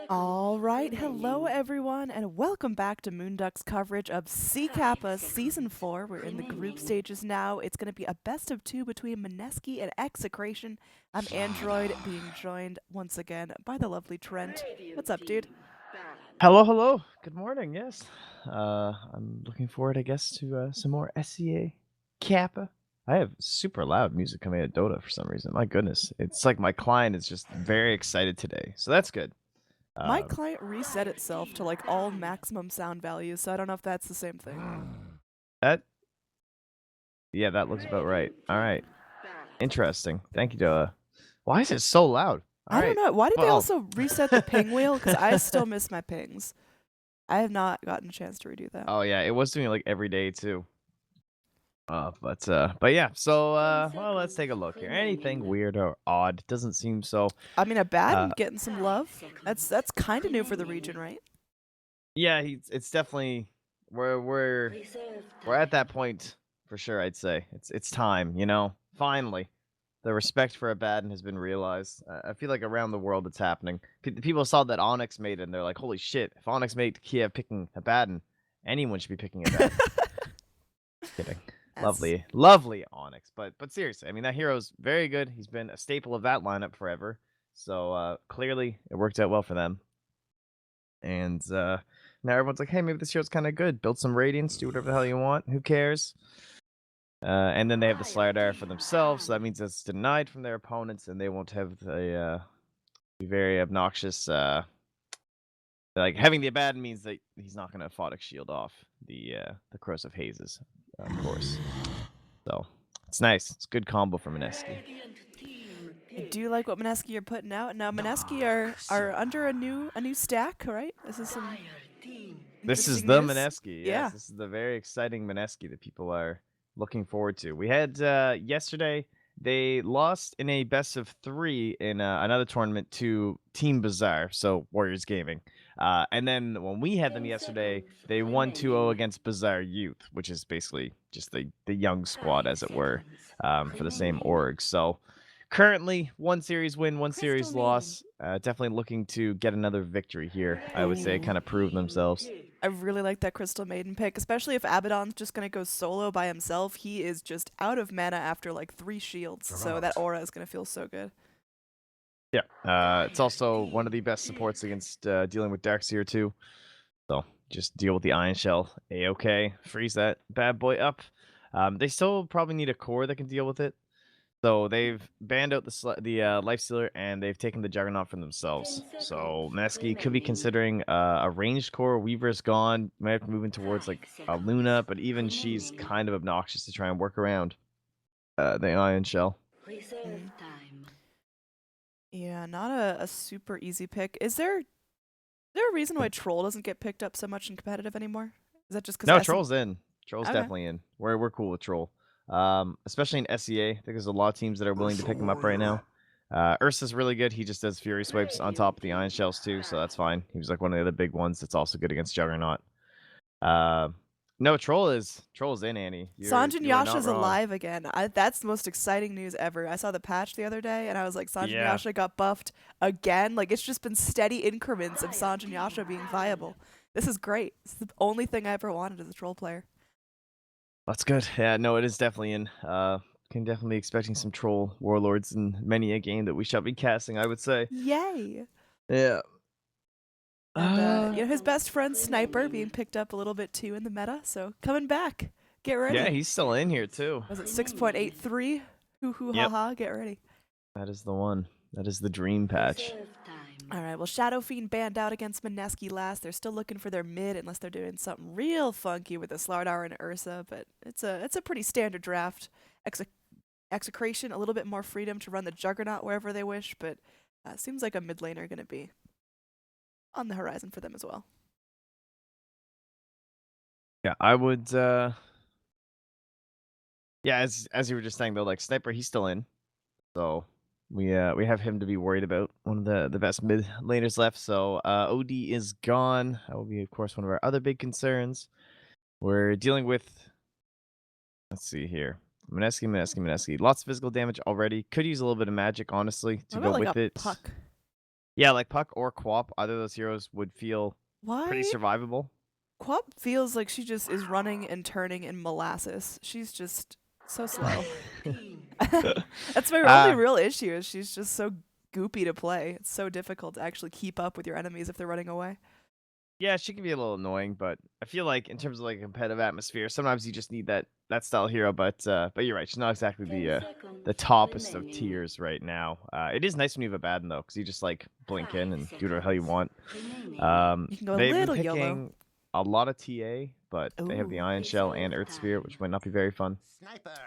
All right, hello everyone, and welcome back to Moonduck's coverage of Kappa Season 4. We're in the group stages now. It's going to be a best of two between Mineski and Execration. I'm Android, being joined once again by the lovely Trent. What's up, dude? Hello, hello. Good morning. Yes, I'm looking forward, I guess, to some more SCA Kappa. I have super loud music coming out of Dota for some reason. My goodness, it's like my client is just very excited today, so that's good. My Um, client reset itself to like all maximum sound values, so I don't know if that's the same thing. that yeah, that looks about right. All right, interesting. Thank you, Dota. Why is it so loud? All I don't right. know. Why did they Well, also reset the ping wheel? Because I still miss my pings. I have not gotten a chance to redo that. oh yeah, it was doing it like every day too. But yeah. So well, let's take a look here. Anything weird or odd? Doesn't seem so. I mean, a Uh, bad getting some love. That's kind of new for the region, right? Yeah, it's definitely we're at that point for sure. I'd say it's time. Finally, the respect for Abaddon has been realized. I feel like around the world it's happening. People saw that Onyx made it, and they're like, "Holy shit! If Onyx made Kiev picking Abaddon, anyone should be picking Abaddon." Kidding. That's Lovely, lovely Onyx. But seriously, I mean that hero's very good. He's been a staple of that lineup forever. So clearly it worked out well for them. And now everyone's like, hey, maybe this show's kind of good. Build some radiance, do whatever the hell you want. Who cares? And then they have the slide for themselves, so that means it's denied from their opponents, and they won't have the very obnoxious. Like having the Abaddon means that he's not going to Aphotic Shield off the Corrosive Hazes, of course. So it's nice. It's a good combo for Mineski. I do like what Mineski are putting out. Now Mineski are under a new stack, right? This is some This is interesting the news. Mineski. Yes, Yeah. this is the very exciting Mineski that people are looking forward to. We had yesterday they lost in a best of 3 in another tournament to Team Bazaar, so Warriors Gaming. And then when we had them yesterday, they won 2-0 against Bazaar Youth, which is basically just the young squad, as it were, for the same org. So currently, one series win, one series loss. Definitely looking to get another victory here. I would say Ooh. kind of prove themselves. I really like that Crystal Maiden pick, especially if Abaddon's just gonna go solo by himself. He is just out of mana after like 3 shields, so that aura is gonna feel so good. Yeah, it's also one of the best supports against dealing with Darkseer too. So just deal with the Iron Shell. A-okay. Freeze that bad boy up. They still probably need a core that can deal with it. So they've banned out the Life Stealer, and they've taken the Juggernaut from themselves. So Mineski could be considering a ranged core. Weaver's gone. Might have to move in towards like a Luna, but even she's kind of obnoxious to try and work around the Iron Shell. Mm. Yeah, not a super easy pick. Is there a reason why Troll doesn't get picked up so much in competitive anymore? Is that just because No, SE? Troll's in. Troll's Okay. definitely in. We're cool with Troll. Especially in SEA. I think there's a lot of teams that are willing to pick him up right now. Ursa's really good. He just does Fury Swipes on top of the Iron Shells too, so that's fine. He was like one of the other big ones that's also good against Juggernaut. Uh, no, Troll's in, Annie. Sanjin You are not Yasha's wrong. alive again. That's the most exciting news ever. I saw the patch the other day, and I was like, Sanjin Yeah, Yasha got buffed again. Like, it's just been steady increments of Sanjin Yasha being viable. This is great. It's the only thing I ever wanted as a troll player. that's good. Yeah, no, it is definitely in. Can definitely be expecting some Troll Warlords in many a game that we shall be casting, I would say. Yay! Yeah. And, Uh, his best friend Sniper being picked up a little bit too in the meta, so coming back. Get yeah, ready. he's still in here too. Was it 6.83? Hoo hoo ha Yep. ha, get ready. That is the one. That is the dream patch. All right, well, Shadow Fiend banned out against Mineski last. They're still looking for their mid unless they're doing something real funky with the Slardar and Ursa, but it's a pretty standard draft. Execration, a little bit more freedom to run the Juggernaut wherever they wish, but seems like a mid laner going to be on the horizon for them as well. Yeah, I would yeah, as you were just saying though, like Sniper, he's still in. So we have him to be worried about. One of the best mid laners left. So OD is gone. That will be of course one of our other big concerns. We're dealing with, let's see here. Mineski. Lots of physical damage already. Could use a little bit of magic, honestly, to What go about like a with it. puck? Yeah, like Puck or Quap, either of those heroes would feel pretty Why? survivable. Quap feels like she just is running and turning in molasses. She's just so slow. That's my only uh, real issue is she's just so goopy to play. It's so difficult to actually keep up with your enemies if they're running away. yeah, she can be a little annoying, but I feel like in terms of like a competitive atmosphere, sometimes you just need that style hero. But you're right, she's not exactly 10 the seconds toppest of remaining. tiers right now. It is nice when you have a Baden though, because you just like blink in 5 and do whatever the hell you seconds want. remaining. You can go a They've been little YOLO. picking a lot of TA, but they have the Ooh. Ion Shell and Reset Earth Spirit, time. which might not be very fun.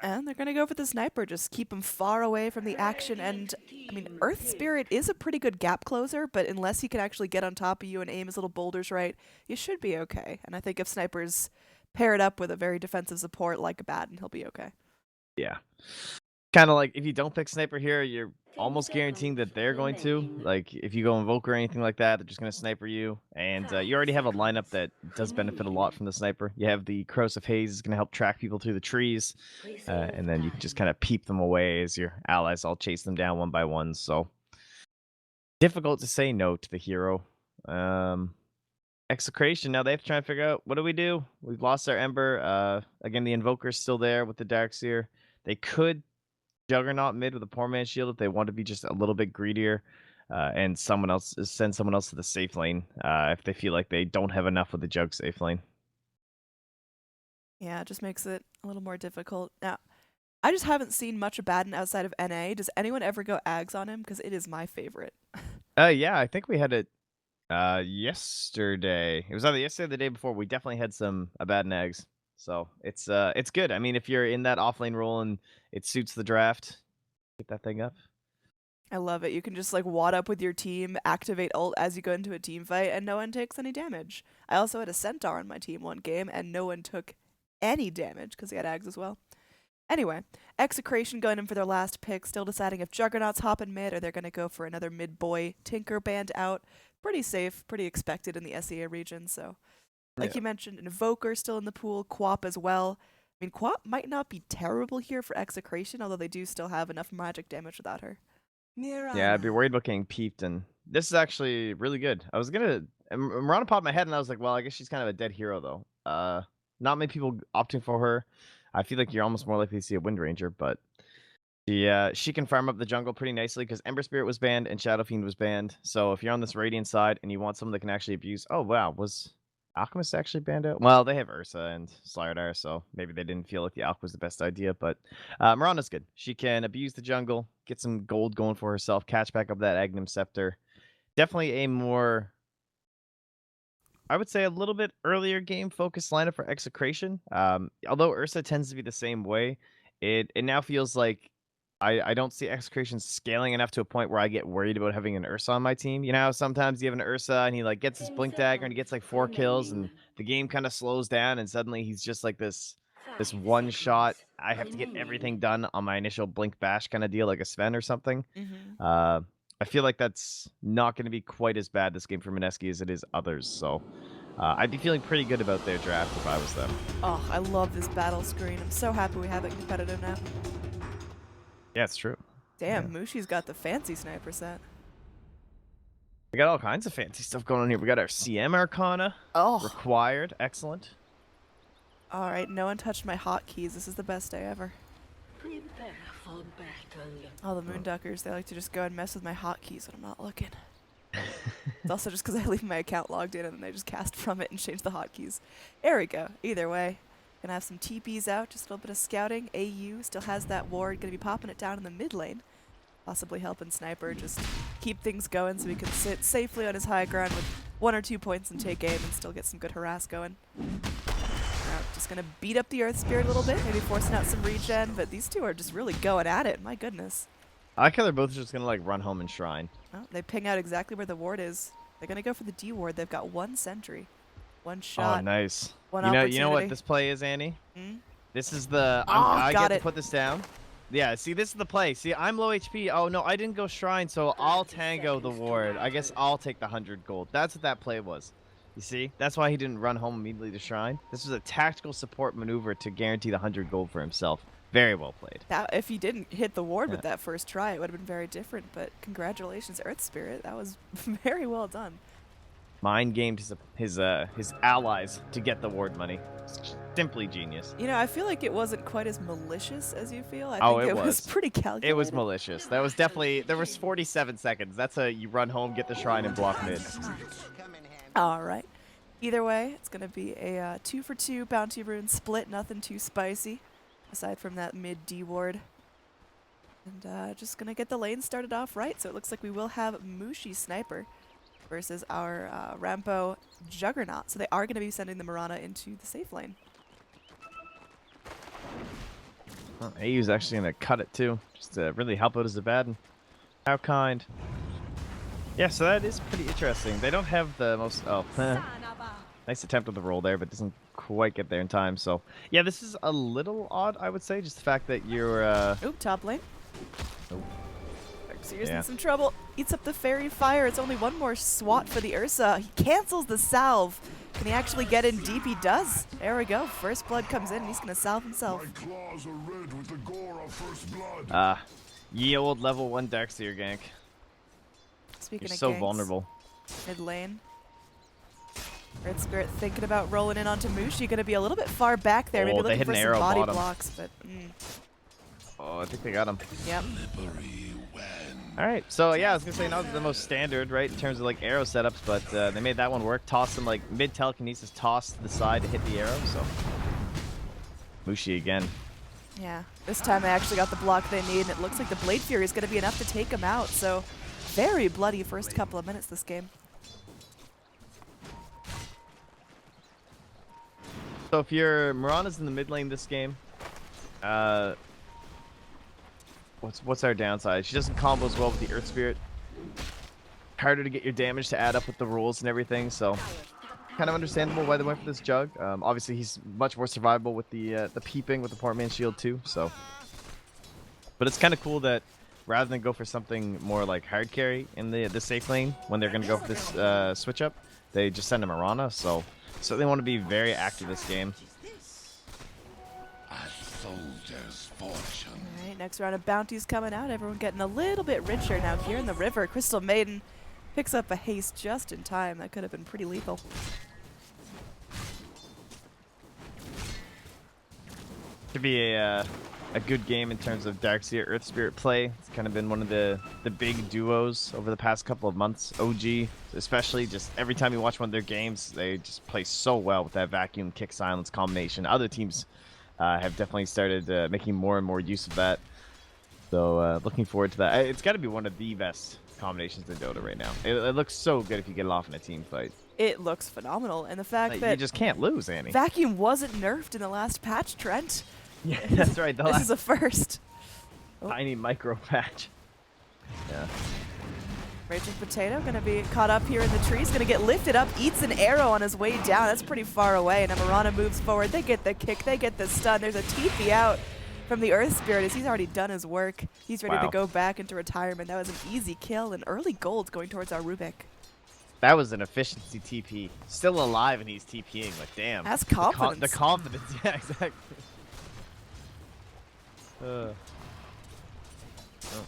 And they're going to go for the sniper, just keep him far away from the action. And, I mean, Team Earth pick. Spirit is a pretty good gap closer, but unless he can actually get on top of you and aim his little boulders right, you should be okay. And I think if Sniper's paired up with a very defensive support like a Baden, he'll be okay. Yeah. Kind of like if you don't pick Sniper here, you're 10 almost guaranteeing seconds that they're going to. remaining. Like if you go Invoker or anything like that, they're just going to Sniper you. And 5 you already have a lineup seconds that does benefit a remaining. lot from the Sniper. You have the Corrosive Haze is going to help track people through the trees. Reset And then you can just time. kind of peep them away as your allies all chase them down one by one. So difficult to say no to the hero. Execration, now they have to try and figure out, what do we do? We've lost our Ember. Again, the Invoker's still there with the Darkseer. They could Juggernaut mid with a poor man's shield if they want to be just a little bit greedier, and send someone else to the safe lane if they feel like they don't have enough with the Jug safe lane. Yeah, it just makes it a little more difficult. Now, I just haven't seen much of Baden outside of NA. Does anyone ever go Ags on him? Because it is my favorite. Yeah, I think we had it yesterday. It was either yesterday or the day before. We definitely had some Abaddon eggs. So it's good. I mean, if you're in that offlane role and it suits the draft, get that thing up. I love it. You can just like wad up with your team, activate ult as you go into a team fight, and no one takes any damage. I also had a centaur on my team one game, and no one took any damage because he had Ags as well. Anyway, Execration going in for their last pick, still deciding if Juggernaut's hopping mid or they're going to go for another mid boy Tinker band out. Pretty safe, pretty expected in the SEA region. So, like Yeah. you mentioned, Invoker still in the pool, Quap as well. I mean, Quap might not be terrible here for Execration, although they do still have enough magic damage without her. Yeah, I'd be worried about getting peeped, and this is actually really good. I was gonna Mirana popped in my head, and I was like, well, I guess she's kind of a dead hero though. Not many people opting for her. I feel like you're almost more likely to see a Wind Ranger, but she can farm up the jungle pretty nicely because Ember Spirit was banned and Shadow Fiend was banned. So if you're on this Radiant side and you want someone that can actually abuse, oh wow, was Alchemist actually banned out? Well, they have Ursa and Slardar, so maybe they didn't feel like the Alch was the best idea. But Mirana's good. She can abuse the jungle, get some gold going for herself, catch back up that Agnum Scepter. Definitely a more, I would say, a little bit earlier game focused lineup for Execration. Although Ursa tends to be the same way, it now feels like I don't see Execration scaling enough to a point where I get worried about having an Ursa on my team. You know how sometimes you have an Ursa and he like gets his 10 blink dagger and he gets seconds like 4 kills remaining. and the game kind of slows down and suddenly he's just like this 5 one shot. seconds I have to get remaining. everything done on my initial blink bash kind of deal, like a Sven or something. Mm-hmm. I feel like that's not going to be quite as bad this game for Mineski as it is others. So I'd be feeling pretty good about their draft if I was them. Oh, I love this battle screen. I'm so happy we have it competitive now. Yeah, it's true. Damn, Yeah. Mushi's got the fancy sniper set. We got all kinds of fancy stuff going on here. We got our CM Arcana Oh, required. Excellent. all right. No one touched my hotkeys. This is the best day ever. Prepare for battle. All the moonduckers, they like to just go and mess with my hotkeys when I'm not looking. It's also just because I leave my account logged in and then they just cast from it and change the hotkeys. There we go. Either way, gonna have some TPs out, just a little bit of scouting. AU still has that ward, gonna be popping it down in the mid lane. Possibly helping Sniper just keep things going so he can sit safely on his high ground with 1 or 2 points and take aim and still get some good harass going. Just gonna beat up the Earth Spirit a little bit, maybe forcing out some regen, but these two are just really going at it. My goodness. I like how they're both just gonna like run home and shrine. Oh, they ping out exactly where the ward is. They're gonna go for the D ward. They've got 1 sentry, 1 Oh, shot, nice. 1 You opportunity. know what this play is, Annie? Hmm? This is the I got get to it. put this down. Yeah, see, this is the play. See, I'm low HP. Oh no, I didn't go shrine, so I'll 30 tango the seconds to ward. I guess battle. I'll take the 100 gold. That's what that play was. You see? That's why he didn't run home immediately to shrine. This was a tactical support maneuver to guarantee the 100 gold for himself. Very well played. That, if he didn't hit the ward Yeah. with that first try, it would have been very different. But congratulations, Earth Spirit. That was very well done. Mind gamed his allies to get the ward money. Simply genius. You know, I feel like it wasn't quite as malicious as you feel. I Oh, think it it was was. pretty calculated. It was malicious. That was definitely, there was 47 seconds. That's a you run home, get the shrine, and block mid. All right. Either way, it's going to be a 2-for-2 bounty rune split. Nothing too spicy, aside from that mid D ward. And just going to get the lane started off right. So it looks like we will have Mushi Sniper versus our Rampo Juggernaut. So they are going to be sending the Mirana into the safe lane. Well, AU's actually going to cut it too, just to really help out as a bad. How kind. Yeah, so that is pretty interesting. They don't have the most... Oh, nice attempt with the roll there, but doesn't quite get there in time. So, yeah, this is a little odd, I would say. Just the fact that you're... Oop, top lane. Oh. Xerxes Yeah. in some trouble. Eats up the fairy fire. It's only one more swat for the Ursa. He cancels the salve. Can he actually get in deep? He does. There we go. First blood comes in, and he's going to salve himself. My claws are red with the gore of first blood. Ye old level 1 Darkseer gank. Speaking You're of so ganks, vulnerable. mid lane. Red Spirit thinking about rolling in onto Mushi. Going to be a little bit far back there. Oh, Maybe they looking hit for an some arrow body bottom. blocks, but Oh, I think they got him. yep. All right, so yeah, I was gonna say not the most standard, right, in terms of like arrow setups, but they made that one work. Tossed him like mid telekinesis, tossed to the side to hit the arrow. So Mushi again. Yeah, this time they actually got the block they need, and it looks like the Blade Fury is going to be enough to take him out. So very bloody first couple of minutes this game. So if your Mirana's in the mid lane this game, what's our downside? She doesn't combo as well with the Earth Spirit. Harder to get your damage to add up with the rolls and everything, so kind of understandable why they went for this Jug. Obviously he's much more survivable with the peeping with the Portman Shield too, so. But it's kind of cool that rather than go for something more like hard carry in the safe lane when they're going to go for this switch up, they just send a Mirana, so they want to be very active this game. A soldier's fortune. All right, next round of bounties coming out. Everyone getting a little bit richer now here in the river. Crystal Maiden picks up a haste just in time. That could have been pretty lethal. Could be a good game in terms of Darkseer Earth Spirit play. It's kind of been one of the big duos over the past couple of months. OG, especially, just every time you watch one of their games, they just play so well with that vacuum kick silence combination. Other teams have definitely started making more and more use of that. So looking forward to that. It's got to be one of the best combinations in Dota right now. It looks so good if you get it off in a team fight. It looks phenomenal, and the fact Like, that you just can't lose, Annie. vacuum wasn't nerfed in the last patch, Trent. Yeah, that's right. The This last is a first. tiny micro patch. Yeah. Raging Potato gonna be caught up here in the trees, gonna get lifted up, eats an arrow on his way down. That's pretty far away, and Amarana moves forward. They get the kick, they get the stun. There's a TP out from the Earth Spirit as he's already done his work. He's ready Wow. to go back into retirement. That was an easy kill, and early gold going towards our Rubik. That was an efficiency TP. Still alive and he's TPing. Like, damn. That's The confidence. confidence. Yeah, exactly. Well,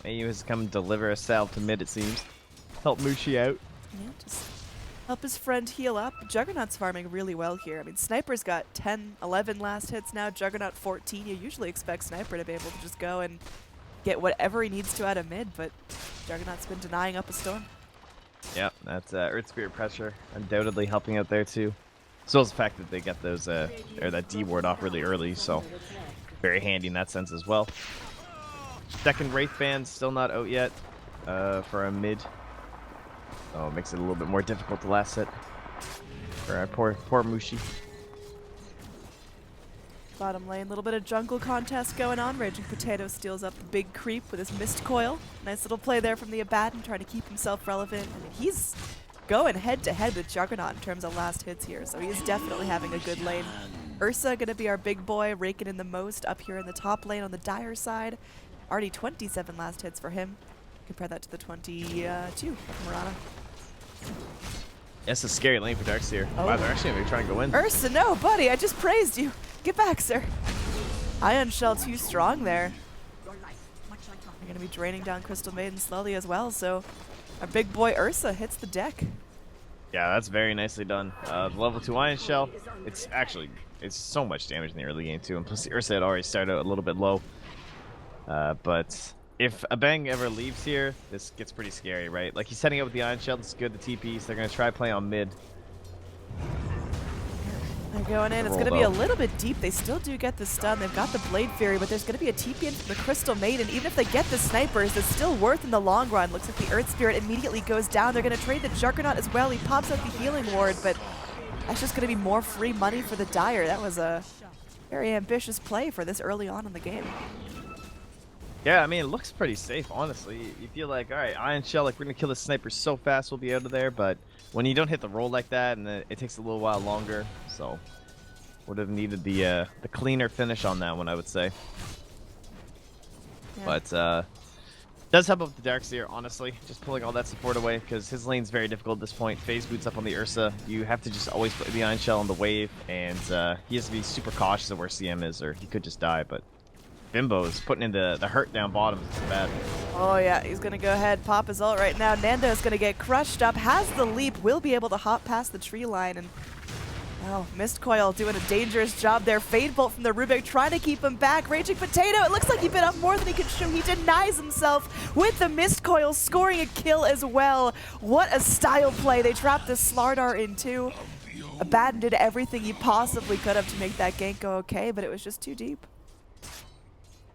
AU has come deliver a salve to mid, it seems. Help Mushi out. Yeah, just help his friend heal up. Juggernaut's farming really well here. I mean, Sniper's got 10, 11 last hits now. Juggernaut 14. You usually expect Sniper to be able to just go and get whatever he needs to out of mid, but Juggernaut's been denying up a storm. Yep, that's Earth Spirit pressure undoubtedly helping out there too. As well as the fact that they get those or that D ward off really early, so very handy in that sense as well. Second Wraith Band still not out yet for a mid. So it makes it a little bit more difficult the last hit for our poor Mushi. Bottom lane, a little bit of jungle contest going on. Raging Potato steals up the big creep with his Mist Coil. Nice little play there from the Abaddon, trying to keep himself relevant. And he's going head-to-head with Juggernaut in terms of last hits here, so he's definitely having a good lane. Ursa going to be our big boy, raking in the most up here in the top lane on the Dire side. Already 27 last hits for him. Compare that to the 22 of Murata. That's a scary lane for Darkseer. Oh. Wow, they're actually going to try and go in. Ursa, no, buddy, I just praised you. Get back, sir. Ion Shell too strong there. They're going to be draining down Crystal Maiden slowly as well, so our big boy Ursa hits the deck. Yeah, that's very nicely done. The level 2 Ion Shell, it's so much damage in the early game too, and plus the Ursa had already started a little bit low. But if a Bang ever leaves here, this gets pretty scary, right? Like, he's setting up with the Ion Shell, this is good, the TPs, they're going to try play on mid. They're going in. It's going to be a little bit deep. They still do get the stun. They've got the Blade Fury, but there's going to be a TP in from the Crystal Maiden. Even if they get the snipers, it's still worth in the long run. Looks like the Earth Spirit immediately goes down. They're going to trade the Juggernaut as well. He pops out the healing ward, but that's just going to be more free money for the Dire. That was a very ambitious play for this early on in the game. Yeah, I mean, it looks pretty safe, honestly. You feel like, all right, Ion Shell, like, we're going to kill the sniper so fast we'll be out of there, but when you don't hit the roll like that, and it takes a little while longer, so would have needed the cleaner finish on that one, I would say. Yeah. But does help with the Darkseer, honestly, just pulling all that support away, because his lane's very difficult at this point. Phase boots up on the Ursa. You have to just always play the Ion Shell on the wave, and he has to be super cautious of where CM is, or he could just die, but Bimbo is putting in the hurt down bottom. It's bad. Oh, yeah. He's going to go ahead, pop his ult right now. Nando's going to get crushed up, has the leap, will be able to hop past the tree line. And, oh, Mist Coil doing a dangerous job there. Fade Bolt from the Rubik trying to keep him back. Raging Potato, it looks like he bit off more than he could chew. He denies himself with the Mist Coil, scoring a kill as well. What a style play. They trapped the Slardar in too. Abaddon did everything he possibly could have to make that gank go okay, but it was just too deep.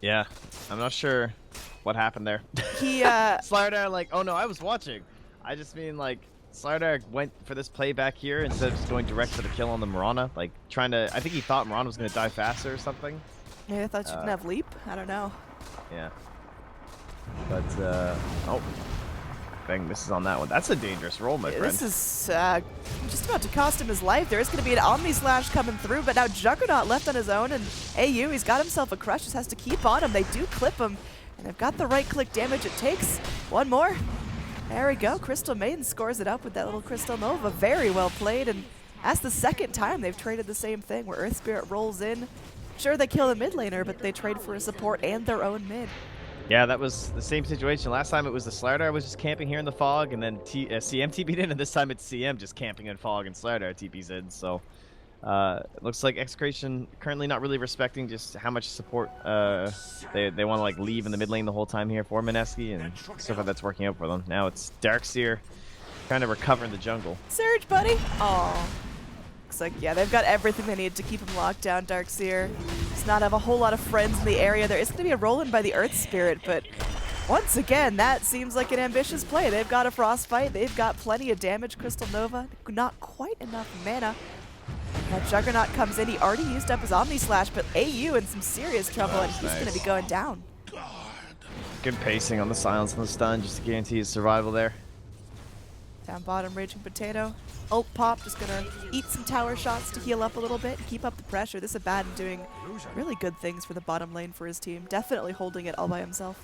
Yeah, I'm not sure what happened there. He, Slardar, like, oh no, I was watching. I just mean, like, Slardar went for this play back here instead of just going direct for the kill on the Mirana. Like, trying to, I think he thought Mirana was going to die faster or something. Maybe I thought you didn't have leap. I don't know. Yeah. But, oh. Bang misses on that one. That's a dangerous roll, my friend. This is just about to cost him his life. There is going to be an Omni Slash coming through, but now Juggernaut left on his own, and AU, he's got himself a crush, just has to keep on him. They do clip him, and they've got the right-click damage it takes. One more. There we go. Crystal Maiden scores it up with that little Crystal Nova. Very well played, and that's the second time they've traded the same thing, where Earth Spirit rolls in. Sure, they kill the mid laner, but they trade for a support and their own mid. Yeah, that was the same situation. Last time it was the Slardar was just camping here in the fog, and then CM TP'd in, and this time it's CM just camping in fog and Slardar TP's in. So it looks like Execration currently not really respecting just how much support they want to like leave in the mid lane the whole time here for Mineski, and so far that's working out for them. Now it's Darkseer trying to recover in the jungle. Surge, buddy. Oh. Looks like, yeah, they've got everything they need to keep him locked down, Darkseer. Does not have a whole lot of friends in the area. There is going to be a roll-in by the Earth Spirit, but once again, that seems like an ambitious play. They've got a Frostbite. They've got plenty of damage. Crystal Nova, not quite enough mana. Now Juggernaut comes in. He already used up his Omni Slash, but AU in some serious trouble, and he's going to be going down. Good pacing on the silence and the stun just to guarantee his survival there. Down bottom, Raging Potato. Ult pop, just gonna eat some tower shots to heal up a little bit and keep up the pressure. This Abaddon doing really good things for the bottom lane for his team. Definitely holding it all by himself.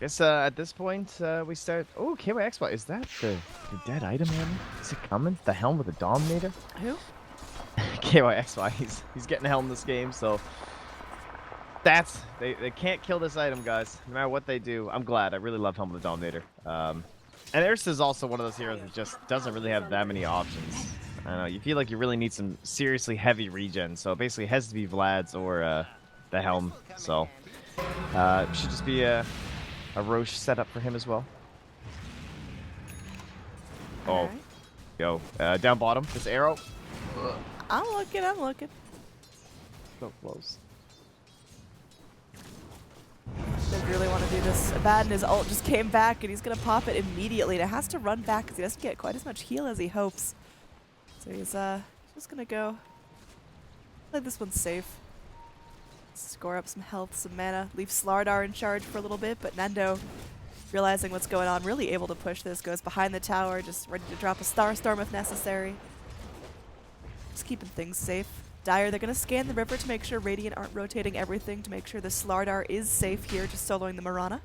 Guess at this point we start. Oh, KYXY, is that the dead item man? Is it coming? The helm with the Dominator? Who? KYXY. He's getting helm this game, so. They can't kill this item, guys. No matter what they do. I'm glad. I really love Helm of the Dominator. And Ursa is also one of those heroes that just doesn't really have that many options. I don't know. You feel like you really need some seriously heavy regen. So basically it has to be Vlad's or the Helm. So should just be a Roche setup for him as well. Oh. Right. Yo. Down bottom. This arrow. I'm looking. So close. They really want to do this. Abaddon, his ult just came back, and he's going to pop it immediately. And it has to run back because he doesn't get quite as much heal as he hopes. So he's just going to go play this one safe. Score up some health, some mana. Leave Slardar in charge for a little bit, but Nando, realizing what's going on, really able to push this. Goes behind the tower, just ready to drop a Starstorm if necessary. Just keeping things safe. Dire, they're going to scan the river to make sure Radiant aren't rotating everything, to make sure the Slardar is safe here, just soloing the Mirana.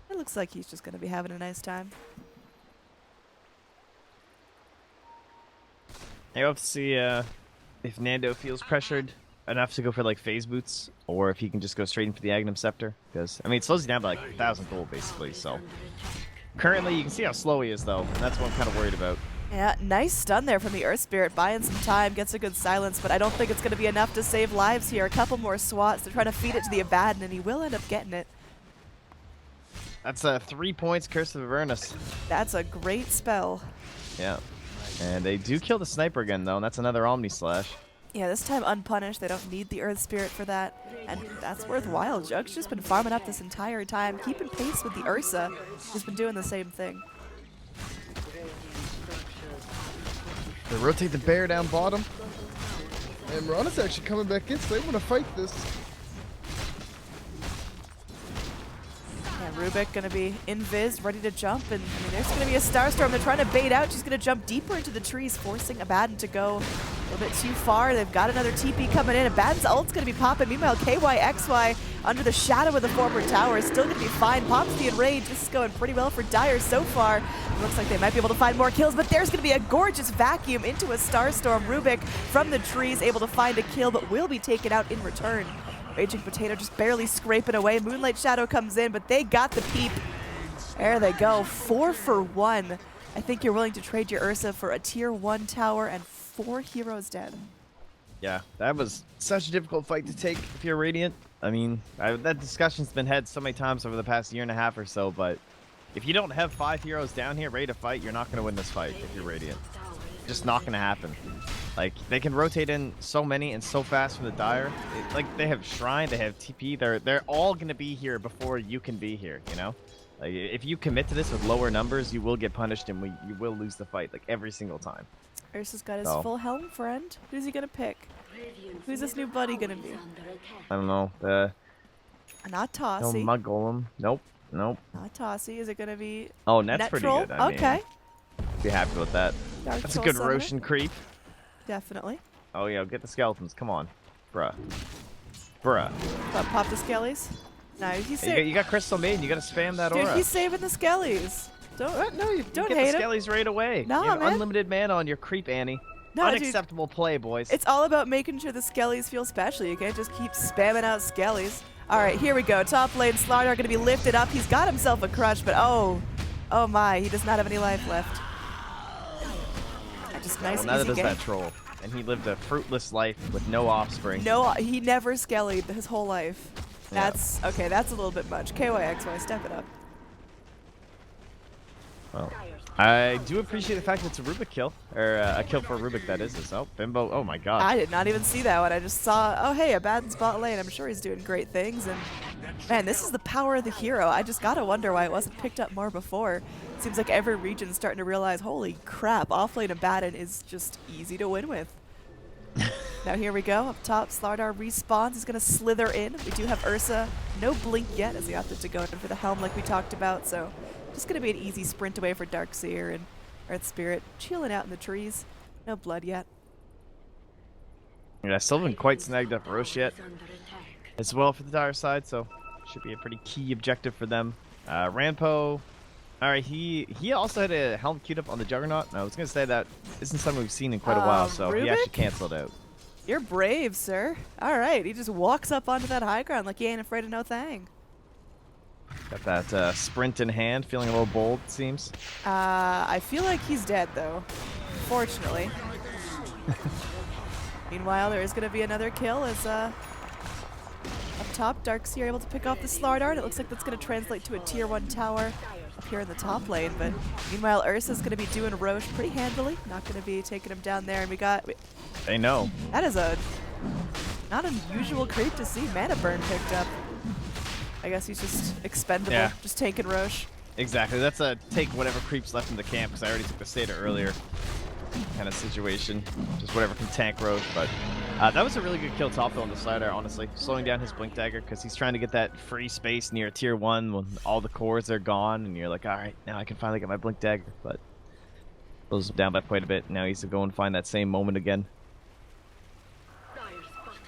It looks like he's just going to be having a nice time. I'll have to see if Nando feels pressured enough to go for like phase boots, or if he can just go straight in for the Agnum Scepter. Because I mean, it slows you down by like 1,000 gold basically. So currently, you can see how slow he is though, and that's what I'm kind of worried about. Yeah, nice stun there from the Earth Spirit, buying some time, gets a good silence, but I don't think it's going to be enough to save lives here. A couple more swats to try to feed it to the Abaddon, and he will end up getting it. That's 3 points, Curse of Avernus. That's a great spell. Yeah. And they do kill the sniper again, though, and that's another Omni Slash. Yeah, this time unpunished. They don't need the Earth Spirit for that, and that's worthwhile. Jug's just been farming up this entire time, keeping pace with the Ursa, who's been doing the same thing. They rotate the bear down bottom. And Mirana's actually coming back in, so they want to fight this. Yeah, Rubik gonna be invis, ready to jump, and I mean, there's gonna be a Starstorm. They're trying to bait out. She's gonna jump deeper into the trees, forcing Abaddon to go a little bit too far. They've got another TP coming in. Abaddon's ult's gonna be popping. Meanwhile, KYXY under the shadow of the forward tower is still gonna be fine. Pops the enrage. This is going pretty well for Dire so far. It looks like they might be able to find more kills, but there's gonna be a gorgeous vacuum into a Starstorm. Rubik from the trees able to find a kill, but will be taken out in return. Raging Potato just barely scraping away. Moonlight Shadow comes in, but they got the peep. There they go, 4 for 1. I think you're willing to trade your Ursa for a tier 1 tower and 4 heroes dead. Yeah, that was such a difficult fight to take if you're Radiant. I mean, that discussion's been had so many times over the past year and a half or so, but if you don't have 5 heroes down here ready to fight, you're not going to win this fight if you're Radiant. Just not going to happen. Like, they can rotate in so many and so fast from the Dire. Like, they have Shrine, they have TP. They're all going to be here before you can be here, you know? Like, if you commit to this with lower numbers, you will get punished and you will lose the fight, like, every single time. Ursa's got his full helm friend. Who's he going to pick? Who's this new buddy going to be? I don't know. The Not no Tossie. Mud Golem. Nope. Nope. Not Tossie. Is it going to be Oh, Net's Net pretty Troll? good. I Okay. mean, be happy with that. Dark That's a Troll good Summoner. Roshan creep. Definitely. Oh, yeah, get the skeletons. Come on. Bruh. Bruh. Pop the skellies. No, he's You got Crystal Maiden. You got to spam that Dude, aura. he's saving the skellies. Don't What? No, you don't get hate the him. skellies right away. Nah, you have man. unlimited mana on your creep, Annie. No, dude. Unacceptable play, boys. It's all about making sure the skellies feel special. You can't just keep spamming out skellies. All right, here we go. Top lane, Slardar going to be lifted up. He's got himself a crush, but oh my, he does not have any life left. Just nice, well, neither easy does game. that troll. And he lived a fruitless life with no offspring. No, he never skellied his whole life. Yeah. That's okay. That's a little bit much. KYXY, step it up. Well, I do appreciate the fact that it's a Rubik kill, or a kill for Rubik that is. Oh, Bimbo. Oh my God. I did not even see that one. I just saw, oh hey, Abaddon's bot lane. I'm sure he's doing great things. And man, this is the power of the hero. I just gotta wonder why it wasn't picked up more before. It seems like every region's starting to realize, holy crap, offlane Abaddon is just easy to win with. Now here we go. Up top, Slardar respawns. He's gonna slither in. We do have Ursa. No blink yet as he opted to go in for the helm like we talked about. So just gonna be an easy sprint away for Darkseer and Earth Spirit, chilling out in the trees. No blood yet. Yeah, I still haven't quite snagged up Roche yet as well for the Dire side, so should be a pretty key objective for them. Rampo, all right, he also had a helm queued up on the Juggernaut. I was going to say that isn't something we've seen in quite a while, so he actually Rubik? canceled out. You're brave, sir. All right, he just walks up onto that high ground like he ain't afraid of no thing. Got that sprint in hand, feeling a little bold, it seems. I feel like he's dead, though. Fortunately. Meanwhile, there is going to be another kill as up top, Darkseer able to pick off the Slardar. It looks like that's going to translate to a tier 1 tower up here in the top lane. But meanwhile, Ursa's going to be doing Roche pretty handily. Not going to be taking him down there. And we got... They know. That is a not unusual creep to see. Mana Burn picked up. I guess he's just expendable, Yeah. just tanking Roche. Exactly. That's a take whatever creeps left in the camp, because I already took the Seder earlier kind of situation. Just whatever can tank Roche. But that was a really good kill top hill on the Slider, honestly. Slowing down his Blink Dagger, because he's trying to get that free space near tier 1 when all the cores are gone, and you're like, all right, now I can finally get my Blink Dagger. But goes down by quite a bit. Now he's to go and find that same moment again.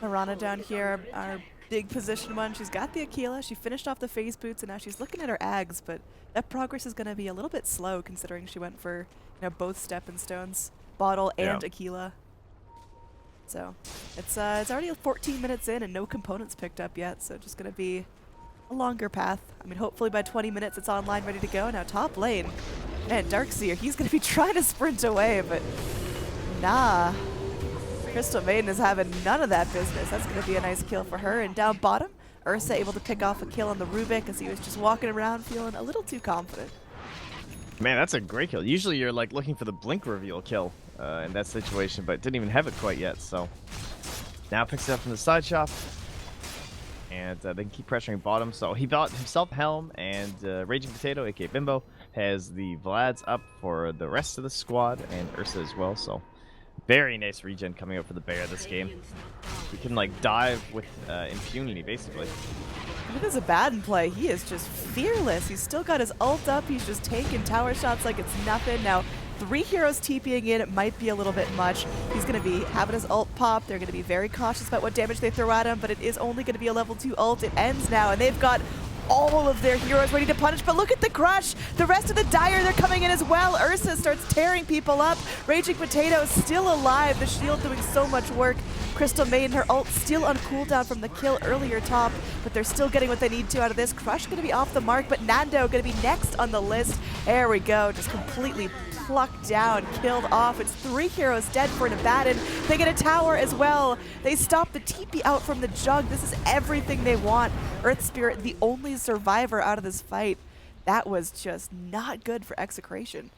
Mirana down here, our big position one. She's got the Aquila. She finished off the phase boots, and now she's looking at her Ags, but that progress is going to be a little bit slow considering she went for, both stepping stones. bottle Yeah. and Aquila. So it's already 14 minutes in and no components picked up yet. So just gonna be a longer path. I mean, hopefully by 20 minutes it's online, ready to go. Now top lane, man, Darkseer, he's gonna be trying to sprint away, but nah. Crystal Maiden is having none of that business. That's gonna be a nice kill for her. And down bottom, Ursa able to pick off a kill on the Rubik as he was just walking around feeling a little too confident. Man, that's a great kill. Usually you're like looking for the blink reveal kill in that situation, but didn't even have it quite yet. So now picks it up from the side shop, and they can keep pressuring bottom. So he bought himself Helm, and Raging Potato, aka Bimbo, has the Vlads up for the rest of the squad, and Ursa as well. So very nice regen coming up for the Bear this game. He can like dive with impunity, basically. Look at Abaddon play. He is just fearless. He's still got his ult up. He's just taking tower shots like it's nothing. Now, 3 heroes TPing in. It might be a little bit much. He's going to be having his ult pop. They're going to be very cautious about what damage they throw at him, but it is only going to be a level 2 ult. It ends now, and they've got all of their heroes ready to punish, but look at the crush. The rest of the Dire, they're coming in as well. Ursa starts tearing people up. Raging Potato is still alive. The shield doing so much work. Crystal Maiden, her ult still on cooldown from the kill earlier top, but they're still getting what they need to out of this. Crush going to be off the mark, but Nando going to be next on the list. There we go, just completely plucked down, killed off. It's 3 heroes dead for an Abaddon. They get a tower as well. They stop the TP out from the Jug. This is everything they want. Earth Spirit, the only survivor out of this fight. That was just not good for Execration.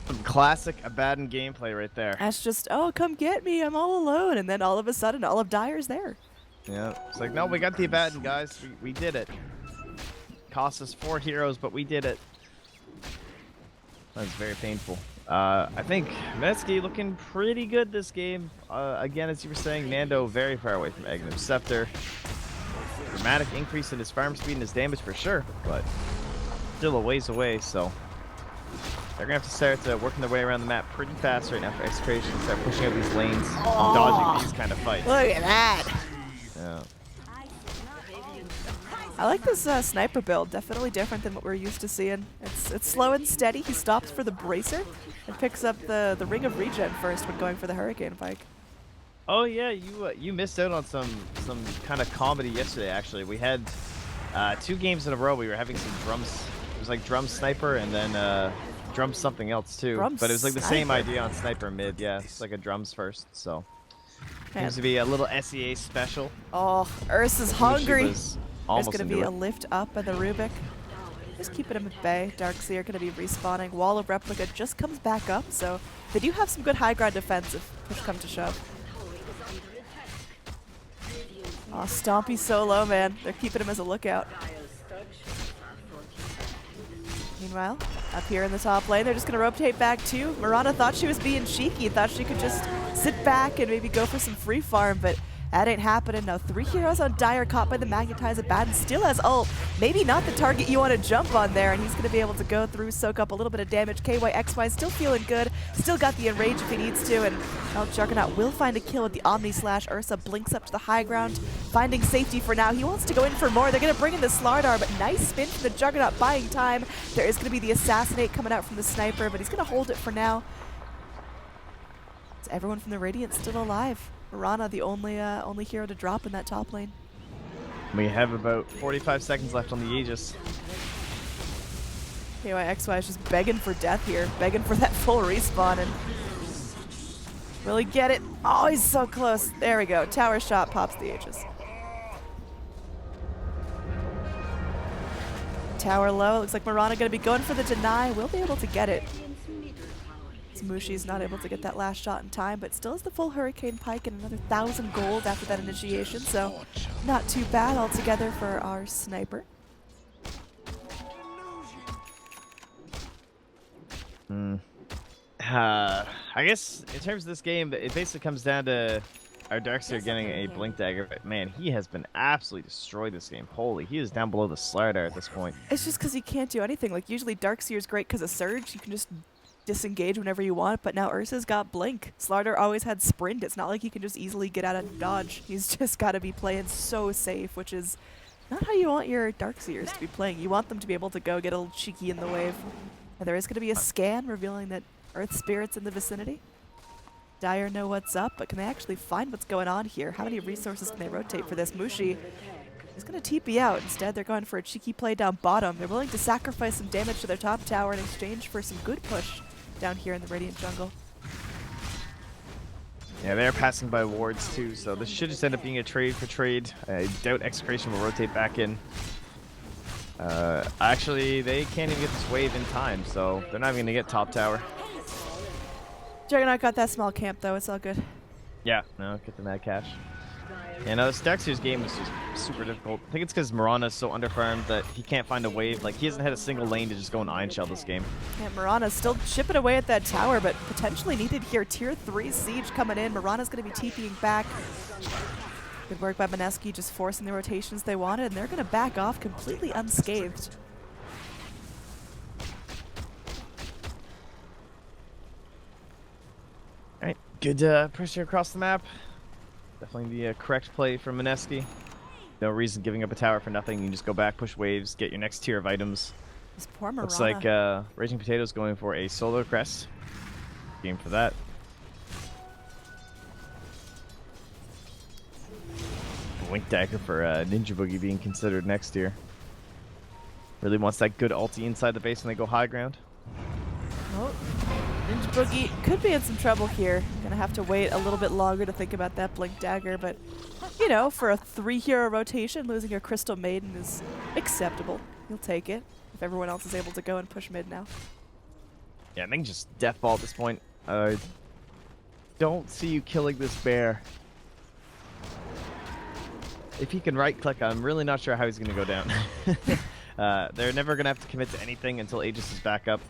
Some classic Abaddon gameplay right there. That's just, oh, come get me, I'm all alone. And then all of a sudden, all of Dire's there. Yeah, it's like, no, we got the Abaddon, guys. We did it. Cost us 4 heroes, but we did it. That was very painful. I think Mineski looking pretty good this game. Again, as you were saying, Nando very far away from Aghanim Scepter. Dramatic increase in his farm speed and his damage for sure, but still a ways away, so they're gonna have to start working their way around the map pretty fast right now for Execration. Start pushing up these lanes, and dodging these kind of fights. Look at that. Yeah. I like this sniper build. Definitely different than what we're used to seeing. It's slow and steady. He stops for the bracer and picks up the ring of regen first when going for the Hurricane Pike. Oh yeah, you missed out on some kind of comedy yesterday. Actually, we had 2 games in a row. We were having some drums. It was like drum sniper and then drum something else too. Drum but it was like the same sniper. idea on sniper mid. Yeah, it's like a drums first. So Man. seems to be a little SEA special. Oh, Ursa's Wish hungry. he was There's almost going to into be it. a lift up by the Rubik. Just keeping him at bay. Darkseer going to be respawning. Wall of Replica just comes back up, so they do have some good high ground defense if push come to shove. Oh, Stompy so low, man. They're keeping him as a lookout. Meanwhile, up here in the top lane, they're just going to rotate back too. Mirana thought she was being cheeky, thought she could just sit back and maybe go for some free farm, but that ain't happening. Now 3 heroes on Dire caught by the Magnetize. Abaddon still has ult. Maybe not the target you want to jump on there, and he's going to be able to go through, soak up a little bit of damage. KYXY still feeling good. Still got the enrage if he needs to, and now Juggernaut will find a kill with the Omni Slash. Ursa blinks up to the high ground, finding safety for now. He wants to go in for more. They're going to bring in the Slardar, but nice spin from the Juggernaut, buying time. There is going to be the Assassinate coming out from the Sniper, but he's going to hold it for now. Is everyone from the Radiant still alive? Mirana, the only hero to drop in that top lane. We have about 45 seconds left on the Aegis. KYXY is just begging for death here, begging for that full respawn, and will he get it? Oh, he's so close. There we go. Tower shot pops the Aegis. Tower low. Looks like Mirana going to be going for the deny. Will be able to get it. Mushi's not able to get that last shot in time, but still has the full Hurricane Pike and another 1,000 gold after that initiation, so not too bad altogether for our sniper. I guess in terms of this game, it basically comes down to our Darkseer getting a Blink Dagger. But man, he has been absolutely destroyed this game. Holy, he is down below the Slardar at this point. It's just because he can't do anything. Like, usually Darkseer's great because of Surge. You can just disengage whenever you want, but now Ursa's got Blink. Slardar always had Sprint. It's not like he can just easily get out of dodge. He's just got to be playing so safe, which is not how you want your Darkseers to be playing. You want them to be able to go get a little cheeky in the wave. And there is going to be a scan revealing that Earth Spirit's in the vicinity. Dire know what's up, but can they actually find what's going on here? How many resources can they rotate for this? Mushi is going to TP out. Instead, they're going for a cheeky play down bottom. They're willing to sacrifice some damage to their top tower in exchange for some good push down here in the Radiant jungle. Yeah, they're passing by wards too, so this should just end up being a trade for trade. I doubt Execration will rotate back in. Actually, they can't even get this wave in time, so they're not even going to get top tower. Juggernaut got that small camp, though. It's all good. Yeah, no, get the mad cash. Yeah, no, this Darkseer's game is just super difficult. I think it's because Mirana's so underfarmed that he can't find a wave. Like, he hasn't had a single lane to just go and Iron Shell this game. Yeah, Mirana's still chipping away at that tower, but potentially needed here. Tier 3 siege coming in. Mirana's going to be TPing back. Good work by Mineski, just forcing the rotations they wanted, and they're going to back off completely unscathed. Alright, good pressure across the map. Definitely the correct play from Mineski. No reason giving up a tower for nothing. You can just go back, push waves, get your next tier of items. This poor Mirana. Looks like Raging Potato's going for a solo crest. Game for that. Wink Dagger for Ninja Boogie being considered next tier. Really wants that good ulti inside the base when they go high ground. Oh, Ninja Boogie could be in some trouble here. Gonna have to wait a little bit longer to think about that Blink Dagger, but you know, for a 3-hero rotation, losing your Crystal Maiden is acceptable. You'll take it if everyone else is able to go and push mid now. Yeah, I think just death ball at this point. Don't see you killing this bear. If he can right click, I'm really not sure how he's gonna go down. They're never gonna have to commit to anything until Aegis is back up.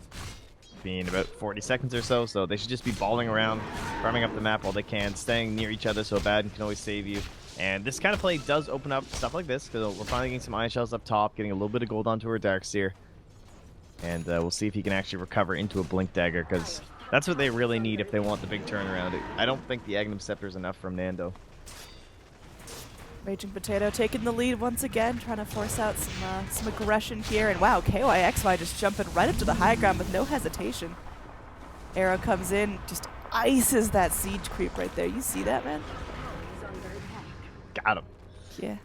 Being about 40 seconds or so, so they should just be balling around, farming up the map while they can, staying near each other so Abaddon can always save you. And this kind of play does open up stuff like this, because we're finally getting some Iron Shells up top, getting a little bit of gold onto our Darkseer. And we'll see if he can actually recover into a Blink Dagger, because that's what they really need if they want the big turnaround. I don't think the Aghanim Scepter is enough from Nando. Raging Potato taking the lead once again, trying to force out some aggression here. And wow, KYXY just jumping right up to the high ground with no hesitation. Arrow comes in, just ices that siege creep right there. You see that, man? Got him. Yeah.